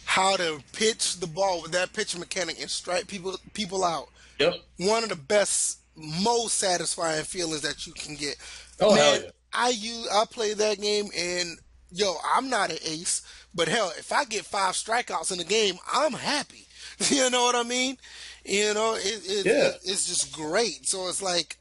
how to pitch the ball with that pitch mechanic and strike people out, Yep. one of the best, most satisfying feelings that you can get. Oh hell Man, yeah. I play that game, and yo, I'm not an ace, but hell, if I get 5 strikeouts in the game, I'm happy. You know what I mean? Yeah. It's just great. So it's like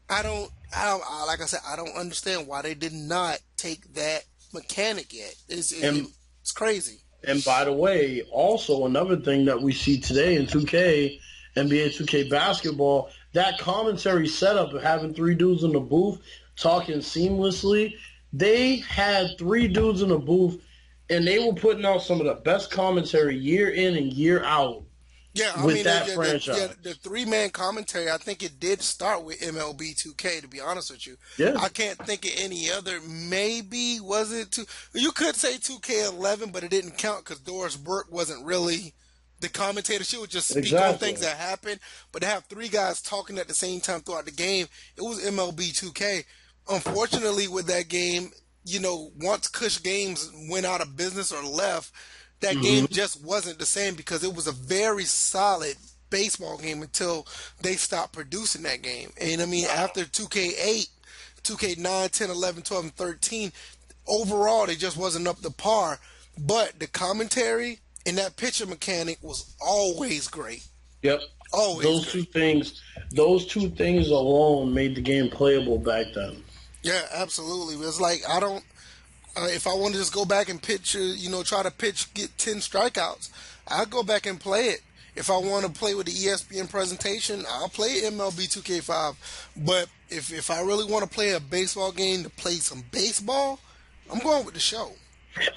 like I said, I don't understand why they did not take that mechanic yet. And It's crazy. And by the way, also another thing that we see today in 2K, NBA 2K basketball, that commentary setup of having three dudes in the booth talking seamlessly, they had three dudes in the booth and they were putting out some of the best commentary year in and year out Yeah, I with mean, that franchise. the 3-man commentary, I think it did start with MLB 2K, to be honest with you. Yeah, I can't think of any other. Maybe, was it two? You could say 2K11, but it didn't count because Doris Burke wasn't really the commentator. She would just speak on things exactly. that happened. But to have three guys talking at the same time throughout the game, it was MLB 2K. Unfortunately, with that game, once Cush Games went out of business or left, that game Hmm. just wasn't the same because it was a very solid baseball game until they stopped producing that game. And I mean, after 2K8, 2K9, 10, 11, 12, and 13, overall, they just wasn't up to par. But the commentary and that pitcher mechanic was always great. Yep. Always Those two great. things, those two things alone made the game playable back then. Yeah, absolutely. It's like, I don't. If I want to just go back and pitch, try to pitch, get 10 strikeouts, I'll go back and play it. If I want to play with the ESPN presentation, I'll play MLB 2K5. But if I really want to play a baseball game to play some baseball, I'm going with the show.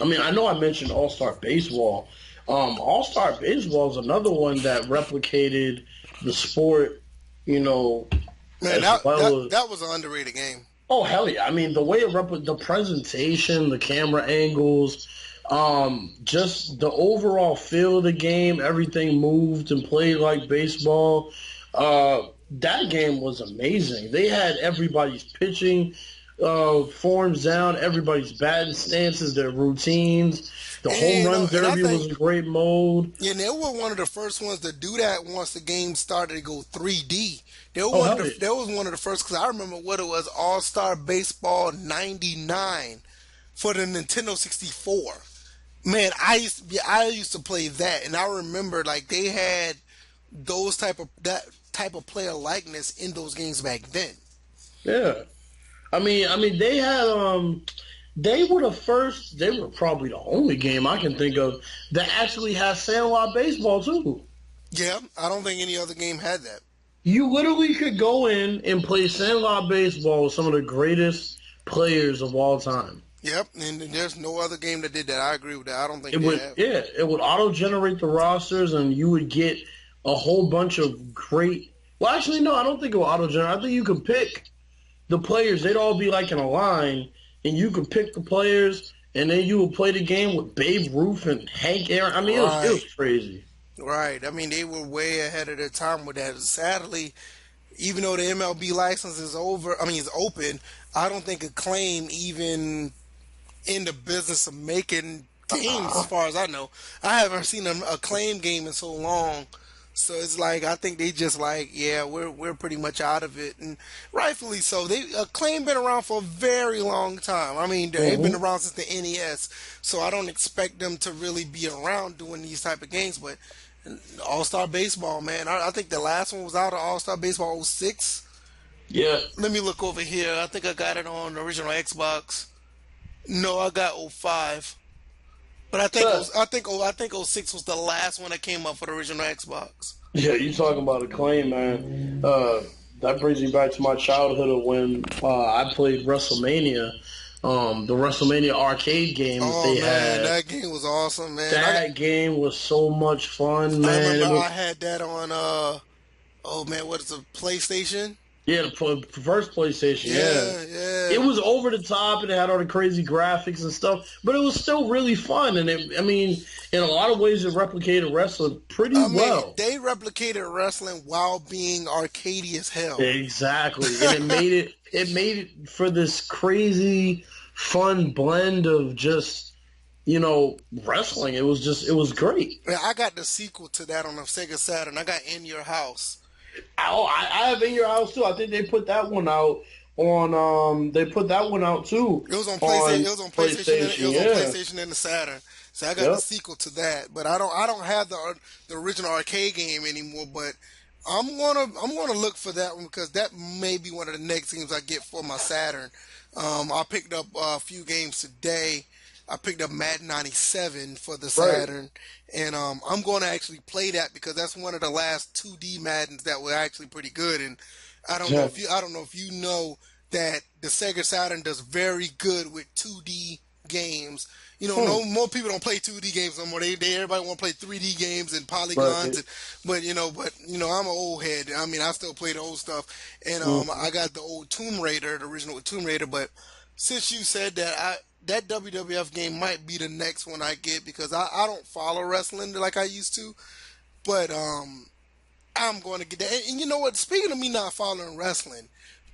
I mean, I know I mentioned All Star Baseball. All Star Baseball is another one that replicated the sport, you know, Man, as well as. that was an underrated game. Oh hell yeah! I mean, the way the presentation, the camera angles, just the overall feel of the game, everything moved and played like baseball. That game was amazing. They had everybody's pitching forms down, everybody's batting stances, their routines. The home run And I derby was think, a great mode. yeah, they were one of the first ones to do that once the game started to go 3D. Oh hell yeah! They was one of the first because I remember what it was, All Star Baseball '99 for the Nintendo 64. Man, I used to play that, and I remember like they had that type of player likeness in those games back then. Yeah. I mean, they had they were the first. They were probably the only game I can think of that actually has Sandlot baseball too. Yeah, I don't think any other game had that. You literally could go in and play Sandlot baseball with some of the greatest players of all time. Yep, and there's no other game that did that. I agree with that. I don't think It they would, have. yeah, it would auto generate the rosters, and you would get a whole bunch of great. Well, actually, no, I don't think it would auto generate. I think you could pick the players. They'd all be like in a line, and you could pick the players, and then you would play the game with Babe Ruth and Hank Aaron. I mean, it was Right, crazy. right. I mean, they were way ahead of their time with that. Sadly, even though the MLB license is over, I mean, it's open. I don't think Acclaim even in the business of making games, as far as I know. I haven't seen an acclaim game in so long. So it's like I think they just like, yeah, we're pretty much out of it, and rightfully so. They acclaim been around for a very long time. I mean, they've been Hmm. around since the NES, so I don't expect them to really be around doing these type of games. But All Star Baseball, man, I think the last one was out of All Star Baseball '06. Yeah. Let me look over here. I think I got it on the original Xbox. No, I got '05. But So, I think '06 was the last one that came up for the original Xbox. yeah, you talking about acclaim, man. That brings me back to my childhood of when I played WrestleMania. The WrestleMania arcade game that Oh they man, had. that game was awesome, man. That game was so much fun, I man. remember It was I had that on oh man, what is it, PlayStation? yeah, the first PlayStation, yeah. Yeah, yeah. It was over the top and it had all the crazy graphics and stuff, but it was still really fun. And I mean, in a lot of ways, it replicated wrestling pretty I mean, well. they replicated wrestling while being arcadey as hell. Exactly, and it made it for this crazy, fun blend of just wrestling. It was great. Yeah, I got the sequel to that on the Sega Saturn. I got In Your House. I have In Your House too. I think they put that one out on they put that one out too It was on PlayStation. on It was on PlayStation. It PlayStation. was on Yeah. PlayStation and the Saturn. So I got the Yep. sequel to that, but I don't have the original arcade game anymore. But I'm gonna look for that one because that may be one of the next games I get for my Saturn. I picked up a few games today. I picked up Madden '97 for the Right. Saturn, and I'm going to actually play that because that's one of the last 2D Maddens that were actually pretty good. And Yeah. I don't know if you know that the Sega Saturn does very good with 2D games. You know, Hmm. no more people don't play 2D games no more. They everybody want to play 3D games and polygons, Right. and but I'm an old head. I mean, I still play the old stuff, and Mm. I got the old Tomb Raider, the original Tomb Raider. But since you said that, that WWF game might be the next one I get because I don't follow wrestling like I used to, but I'm going to get that. And you know what? Speaking of me not following wrestling,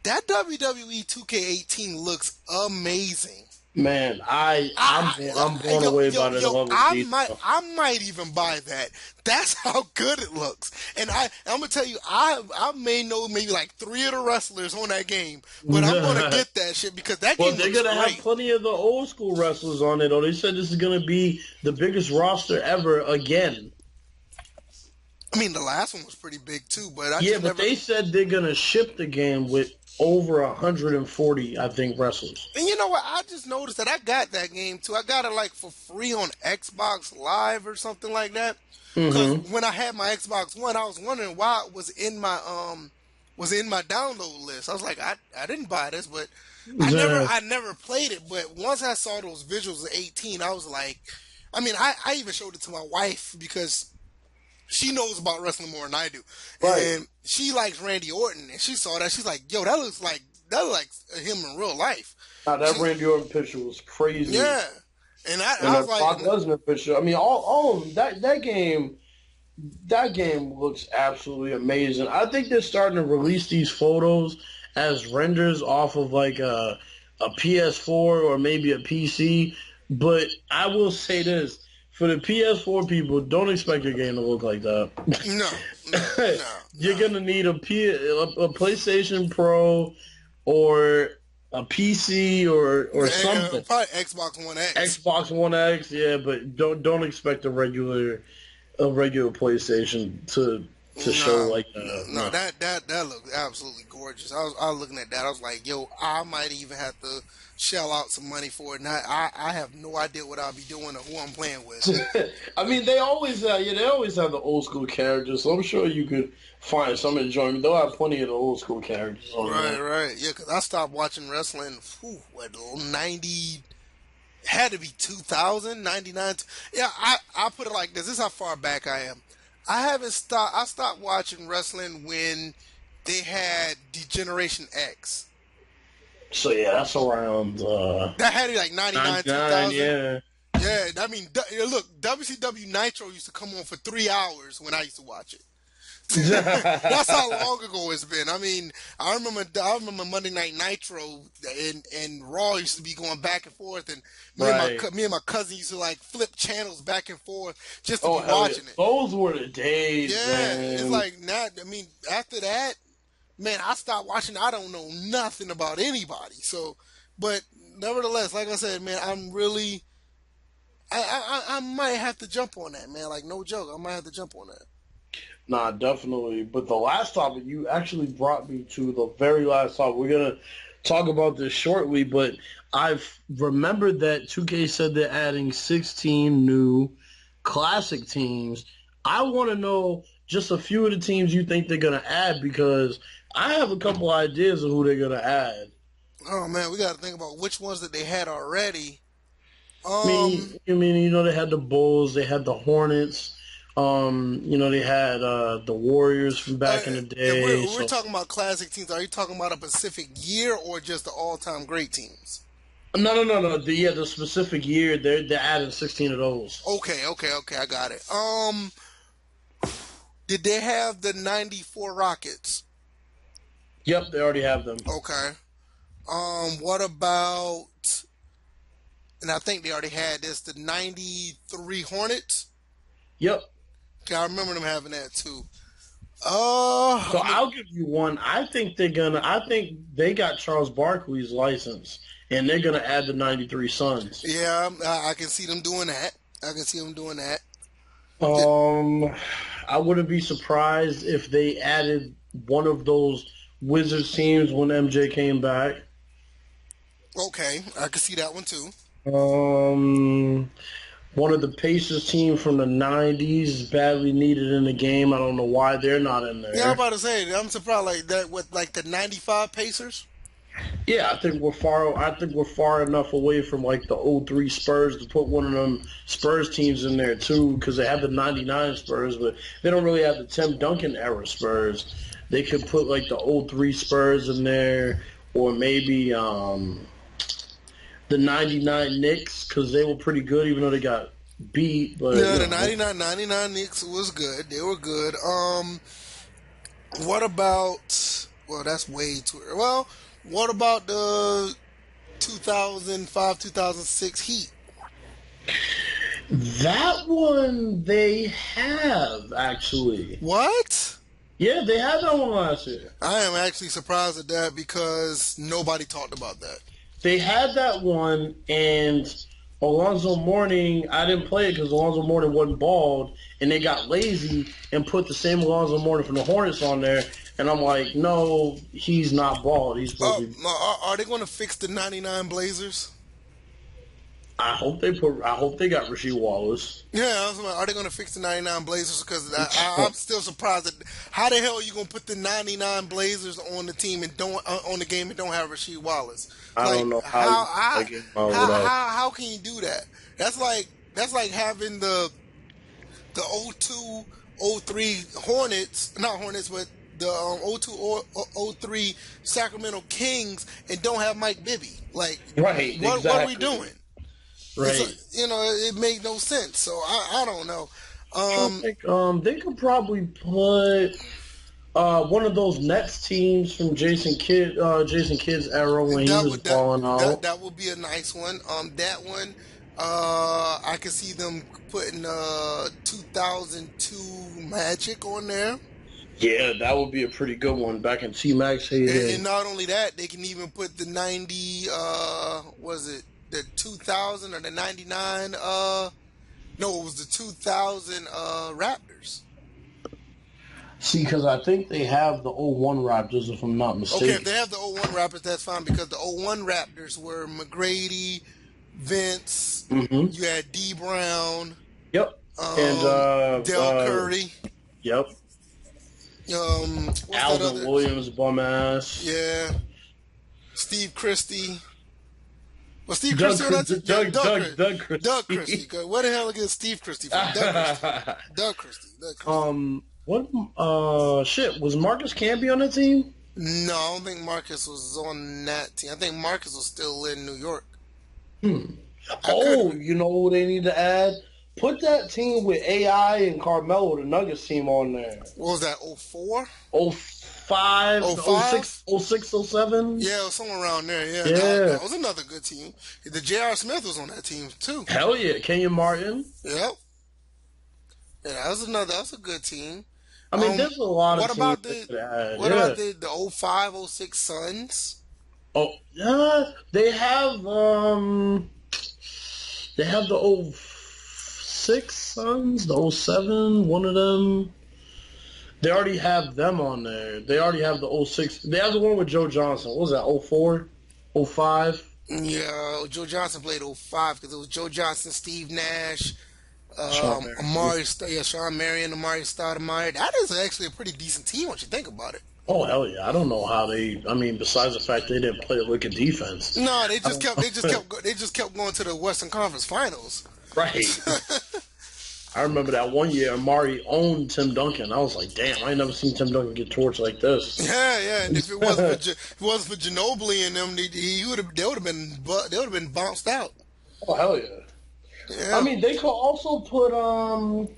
that WWE 2K18 looks amazing. Man, I'm blown away by the level of detail. I might even buy that. That's how good it looks. And I'm gonna tell you, I may know maybe like three of the wrestlers on that game, but I'm gonna get that shit because that Well, game they're looks gonna have great. plenty of the old school wrestlers on it. Or they said this is gonna be the biggest roster ever again. I mean, the last one was pretty big too, but I Yeah, just but never. they said they're gonna ship the game with over 140, I think, wrestlers. And you know what? I just noticed that I got that game too. I got it like for free on Xbox Live or something like that. Because Mm-hmm. when I had my Xbox One, I was wondering why it was in my download list. I was like, I didn't buy this, but Yeah. I never played it. But once I saw those visuals of 18, I was like, I mean, I even showed it to my wife because she knows about wrestling more than I do, Right. and she likes Randy Orton, and she saw that she's like, "Yo, that looks like him in real life." Now that She, Randy Orton picture was crazy, yeah, and and I was that like, Brock Lesnar picture. I mean, all of them, that game. That game looks absolutely amazing. I think they're starting to release these photos as renders off of like a PS4 or maybe a PC. But I will say this: for the PS4 people, don't expect your game to look like that. no, no, no, You're no. gonna need a PlayStation Pro or a PC or something. Probably Xbox One X. Xbox One X, yeah, but don't expect a regular PlayStation to show No, like no, that. no, No. that looks absolutely gorgeous. I was looking at that. I was like, yo, I might even have to shell out some money for it. And I have no idea what I'll be doing or who I'm playing with. I mean, they always have the old school characters, so I'm sure you could find some enjoyment. They'll have plenty of the old school characters on Right, there. right. Yeah, because I stopped watching wrestling, what, 90, had to be 2000, 99. Yeah, I put it like this. This is how far back I am. I stopped watching wrestling when they had Degeneration X. So yeah, that's around That had to be like 99, 99. 2000. Yeah. Yeah, I mean, look, WCW Nitro used to come on for 3 hours when I used to watch it. That's how long ago it's been. I mean, I remember Monday Night Nitro and Raw used to be going back and forth, and Right. me and my cousin used to like flip channels back and forth just to Oh be hell yeah. watching it. Those were the days, Yeah, it's man. like now. I mean, after that, man, I stopped watching. I don't know nothing about anybody. So, but nevertheless, like I said, man, I'm really. I might have to jump on that, man. Like no joke, I might have to jump on that. Nah, definitely. But the last topic, you actually brought me to the very last topic. We're gonna talk about this shortly, but I've remembered that 2K said they're adding 16 new classic teams. I want to know just a few of the teams you think they're gonna add because I have a couple ideas of who they're gonna add. Oh man, we got to think about which ones that they had already. I Um, mean, they had the Bulls, they had the Hornets, they had the Warriors from uh, back in the if day. we're So talking about classic teams, are you talking about a specific year or just the all-time great teams? no. The specific year they're adding 16 of those. Okay, I got it. Did they have the '94 Rockets? Yep, they already have them. Okay. What about? And I think they already had this the '93 Hornets. Yep. Okay, I remember them having that too. So I'm a, I'll give you one. I think they got Charles Barkley's license, and they're gonna add the '93 Suns. yeah, I can see them doing that. I can see them doing that. Th- Um, I wouldn't be surprised if they added one of those Wizards teams when MJ came back. Okay, I can see that one too. Um, One of the Pacers team from the '90s badly needed in the game. I don't know why they're not in Yeah, I'm there. about to say I'm surprised like that with like the '95 Pacers. Yeah, I think we're far enough away from like the '03 Spurs to put one of them Spurs teams in there too, because they have the '99 Spurs, but they don't really have the Tim Duncan era Spurs. They could put like the '03 Spurs in there, or maybe the '99 Knicks because they were pretty good, even though they got beat. But Yeah, the '99 Knicks was good. They were good. What about? Well, that's way too. Well, what about the 2005 2006 Heat? that one they have actually. What? Yeah, they had that one last year. I am actually surprised at that because nobody talked about that. They had that one, and Alonzo Mourning, I didn't play it because Alonzo Mourning wasn't bald, and they got lazy and put the same Alonzo Mourning from the Hornets on there, and I'm like, no, he's not bald. He's supposed to be. Are they going to fix the '99 Blazers? I hope they got Rasheed Wallace. Yeah, I was like, are they going to fix the '99 Blazers? Because I'm still surprised that how the hell are you going to put the '99 Blazers on the team and don't on the game and don't have Rasheed Wallace? I Like don't know how I get on without. how can you do that? That's like having the '02 '03 Hornets, not Hornets, but the '02 '03 Sacramento Kings and don't have Mike Bibby. Like, Right, what are we exactly. doing? Right. It made no sense. So I don't know. I Um, think they could probably put one of those Nets teams from Jason Kidd's era when he that was would that balling out. that would be a nice one. That one, I could see them putting 2002 Magic on there. Yeah, that would be a pretty good one back in T Mac's And heyday. not only that, they can even put the 90, was it the 2000 or the 99, no, it was the 2000, Raptors. See, because I think they have the '01 Raptors, if I'm not Okay, if mistaken. they have the '01 Raptors, that's fine because the '01 Raptors were McGrady, Vince, Hmm. you had D Brown, Yep. And Del Curry, yep, what's that Alvin other? Williams, bum ass. Yeah, Steve Christie. Was Steve Doug, Christie on that team? Yeah, Doug Doug Christie. Christie. Where the hell against Steve Christie from? Doug Christie. Doug Christie. Doug Christie. What? Shit. Was Marcus Camby on the team? No, I don't think Marcus was on that team. I think Marcus was still in New York. Hmm. I could. Oh, you know who they need to add? Put that team with AI and Carmelo, the Nuggets team, on there. What was that? 04? Oh 05, Oh oh five? 06, oh 06, oh 07. Yeah, it was somewhere around there. Yeah, Yeah. that was another good team. The J.R. Smith was on that team too. Hell yeah. Kenyon Martin. Yep. Yeah, that was another. That was a good team. I mean, Um, there's a lot of what teams about they the could add. what about Yeah. the 05, 06 Suns? Oh, yeah. They have the oh 06 Suns, the oh 07, one of them. They already have them on there. They already have the oh 06. They have the one with Joe Johnson. What was that, oh 04? Oh 05? Yeah, Joe Johnson played 05 because it was Joe Johnson, Steve Nash, Sean Marion. Sean Marion, Amari Stoudemire. That is actually a pretty decent team once you think about it. Oh, hell yeah. I don't know how they, I mean, besides the fact they didn't play a lick of defense. No, I don't they just kept going to the Western Conference Finals. Right. I remember that one year Amari owned Tim Duncan. I was like, damn, I ain't never seen Tim Duncan get torched like this. Yeah. And if it wasn't if it wasn't for Ginobili and them, they would have been bounced out. Oh, hell yeah. I Yeah. mean, they could also put, um,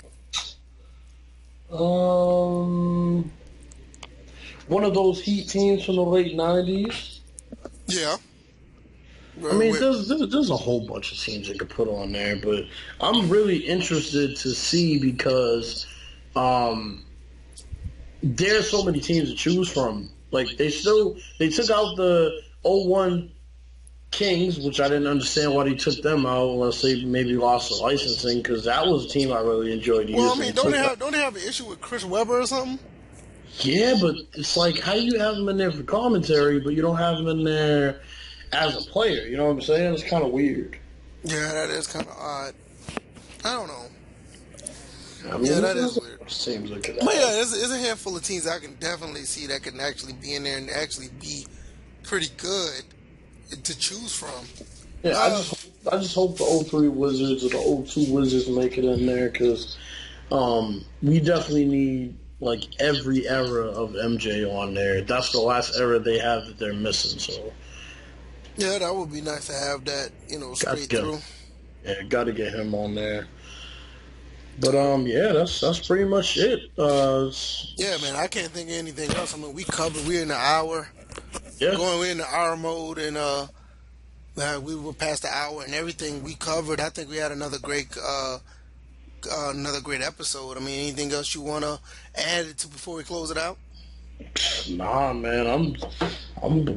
one of those Heat teams from the late 90s. Yeah. I mean, With, there's a whole bunch of teams they could put on there, but I'm really interested to see because there's so many teams to choose from. Like they took out the '01 Kings, which I didn't understand why they took them out unless they maybe lost the licensing because that was a team I really enjoyed well, I using. mean, don't they have an issue with Chris Webber or something? Yeah, but it's like how you have him in there for commentary, but you don't have him in there as a player. You know what I'm saying? It's kind of weird. Yeah, that is kind of odd. I don't know. I mean, Yeah, that there's is a weird. seems like it. But yeah, there's a handful of teams I can definitely see that can actually be in there and actually be pretty good to choose from. Yeah, Uh, I just hope the '03 Wizards or the '02 Wizards make it in there because we definitely need like every era of MJ on there. That's the last era they have that they're missing. So yeah, that would be nice to have that, got to straight get through. got to get him on there. But yeah, that's pretty much it. Yeah, man, I can't think of anything else. I mean, we're in the hour, Yeah, we're in the hour mode, and we were past the hour and everything we covered. I think we had another great episode. I mean, anything else you want to add to before we close it out? nah, man,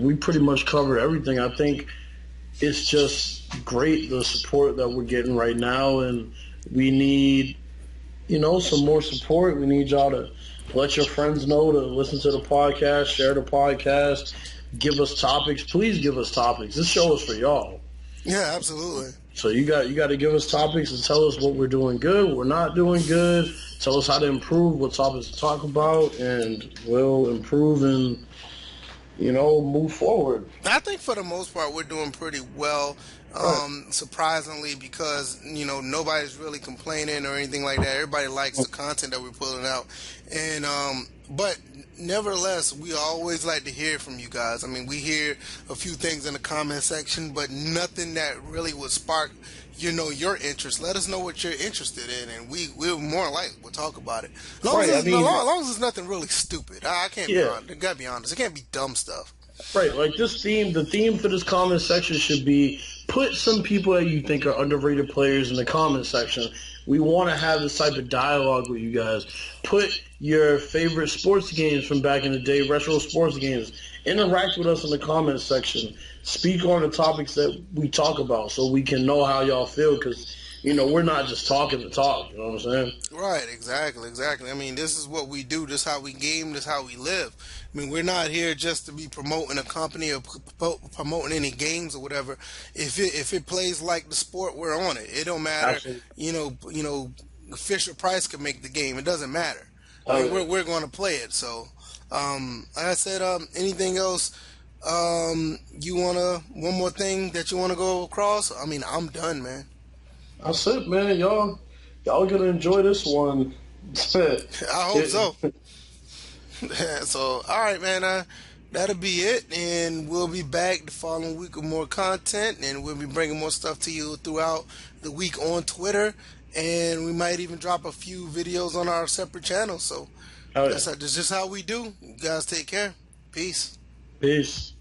we pretty much covered everything. I think it's just great the support that we're getting right now, and we need some more support. We need y'all to let your friends know to listen to the podcast, share the podcast, give us topics. Please give us topics. This show is for y'all. Yeah, absolutely. So you got to give us topics and tell us what we're doing good, what we're not doing good. Tell us how to improve, what topics to talk about, and we'll improve and move forward. I think for the most part we're doing pretty well. Right. Surprisingly, because nobody's really complaining or anything like that. Everybody likes the content that we're pulling out, and but nevertheless, we always like to hear from you guys. I mean, we hear a few things in the comment section, but nothing that really would spark your interest. Let us know what you're interested in, and we'll more likely we'll talk about it. Right. I mean, As long as it's nothing really stupid. I can't be yeah. honest. I gotta be honest. It can't be dumb stuff. Right, like the theme for this comment section should be put some people that you think are underrated players in the comment section. We want to have this type of dialogue with you guys. Put your favorite sports games from back in the day, retro sports games. Interact with us in the comment section. Speak on the topics that we talk about so we can know how y'all feel because, we're not just talking to talk. You know what I'm saying? Right, exactly. I mean, this is what we do. This is how we game. This is how we live. I mean, we're not here just to be promoting a company or promoting any games or whatever. If it plays like the sport, we're on it. It don't matter. Absolutely. Fisher Price can make the game. It doesn't matter. I Oh, mean, yeah. we're going to play it. So, like I said, anything else? You wanna one more thing that you wanna go across? I mean, I'm done, man. That's it, man. Y'all gonna enjoy this one. I hope so. So, all right, man. That'll be it, and we'll be back the following week with more content, and we'll be bringing more stuff to you throughout the week on Twitter and we might even drop a few videos on our separate channels. So Hell yeah. that's just how we do. You guys take care. Peace. Peace.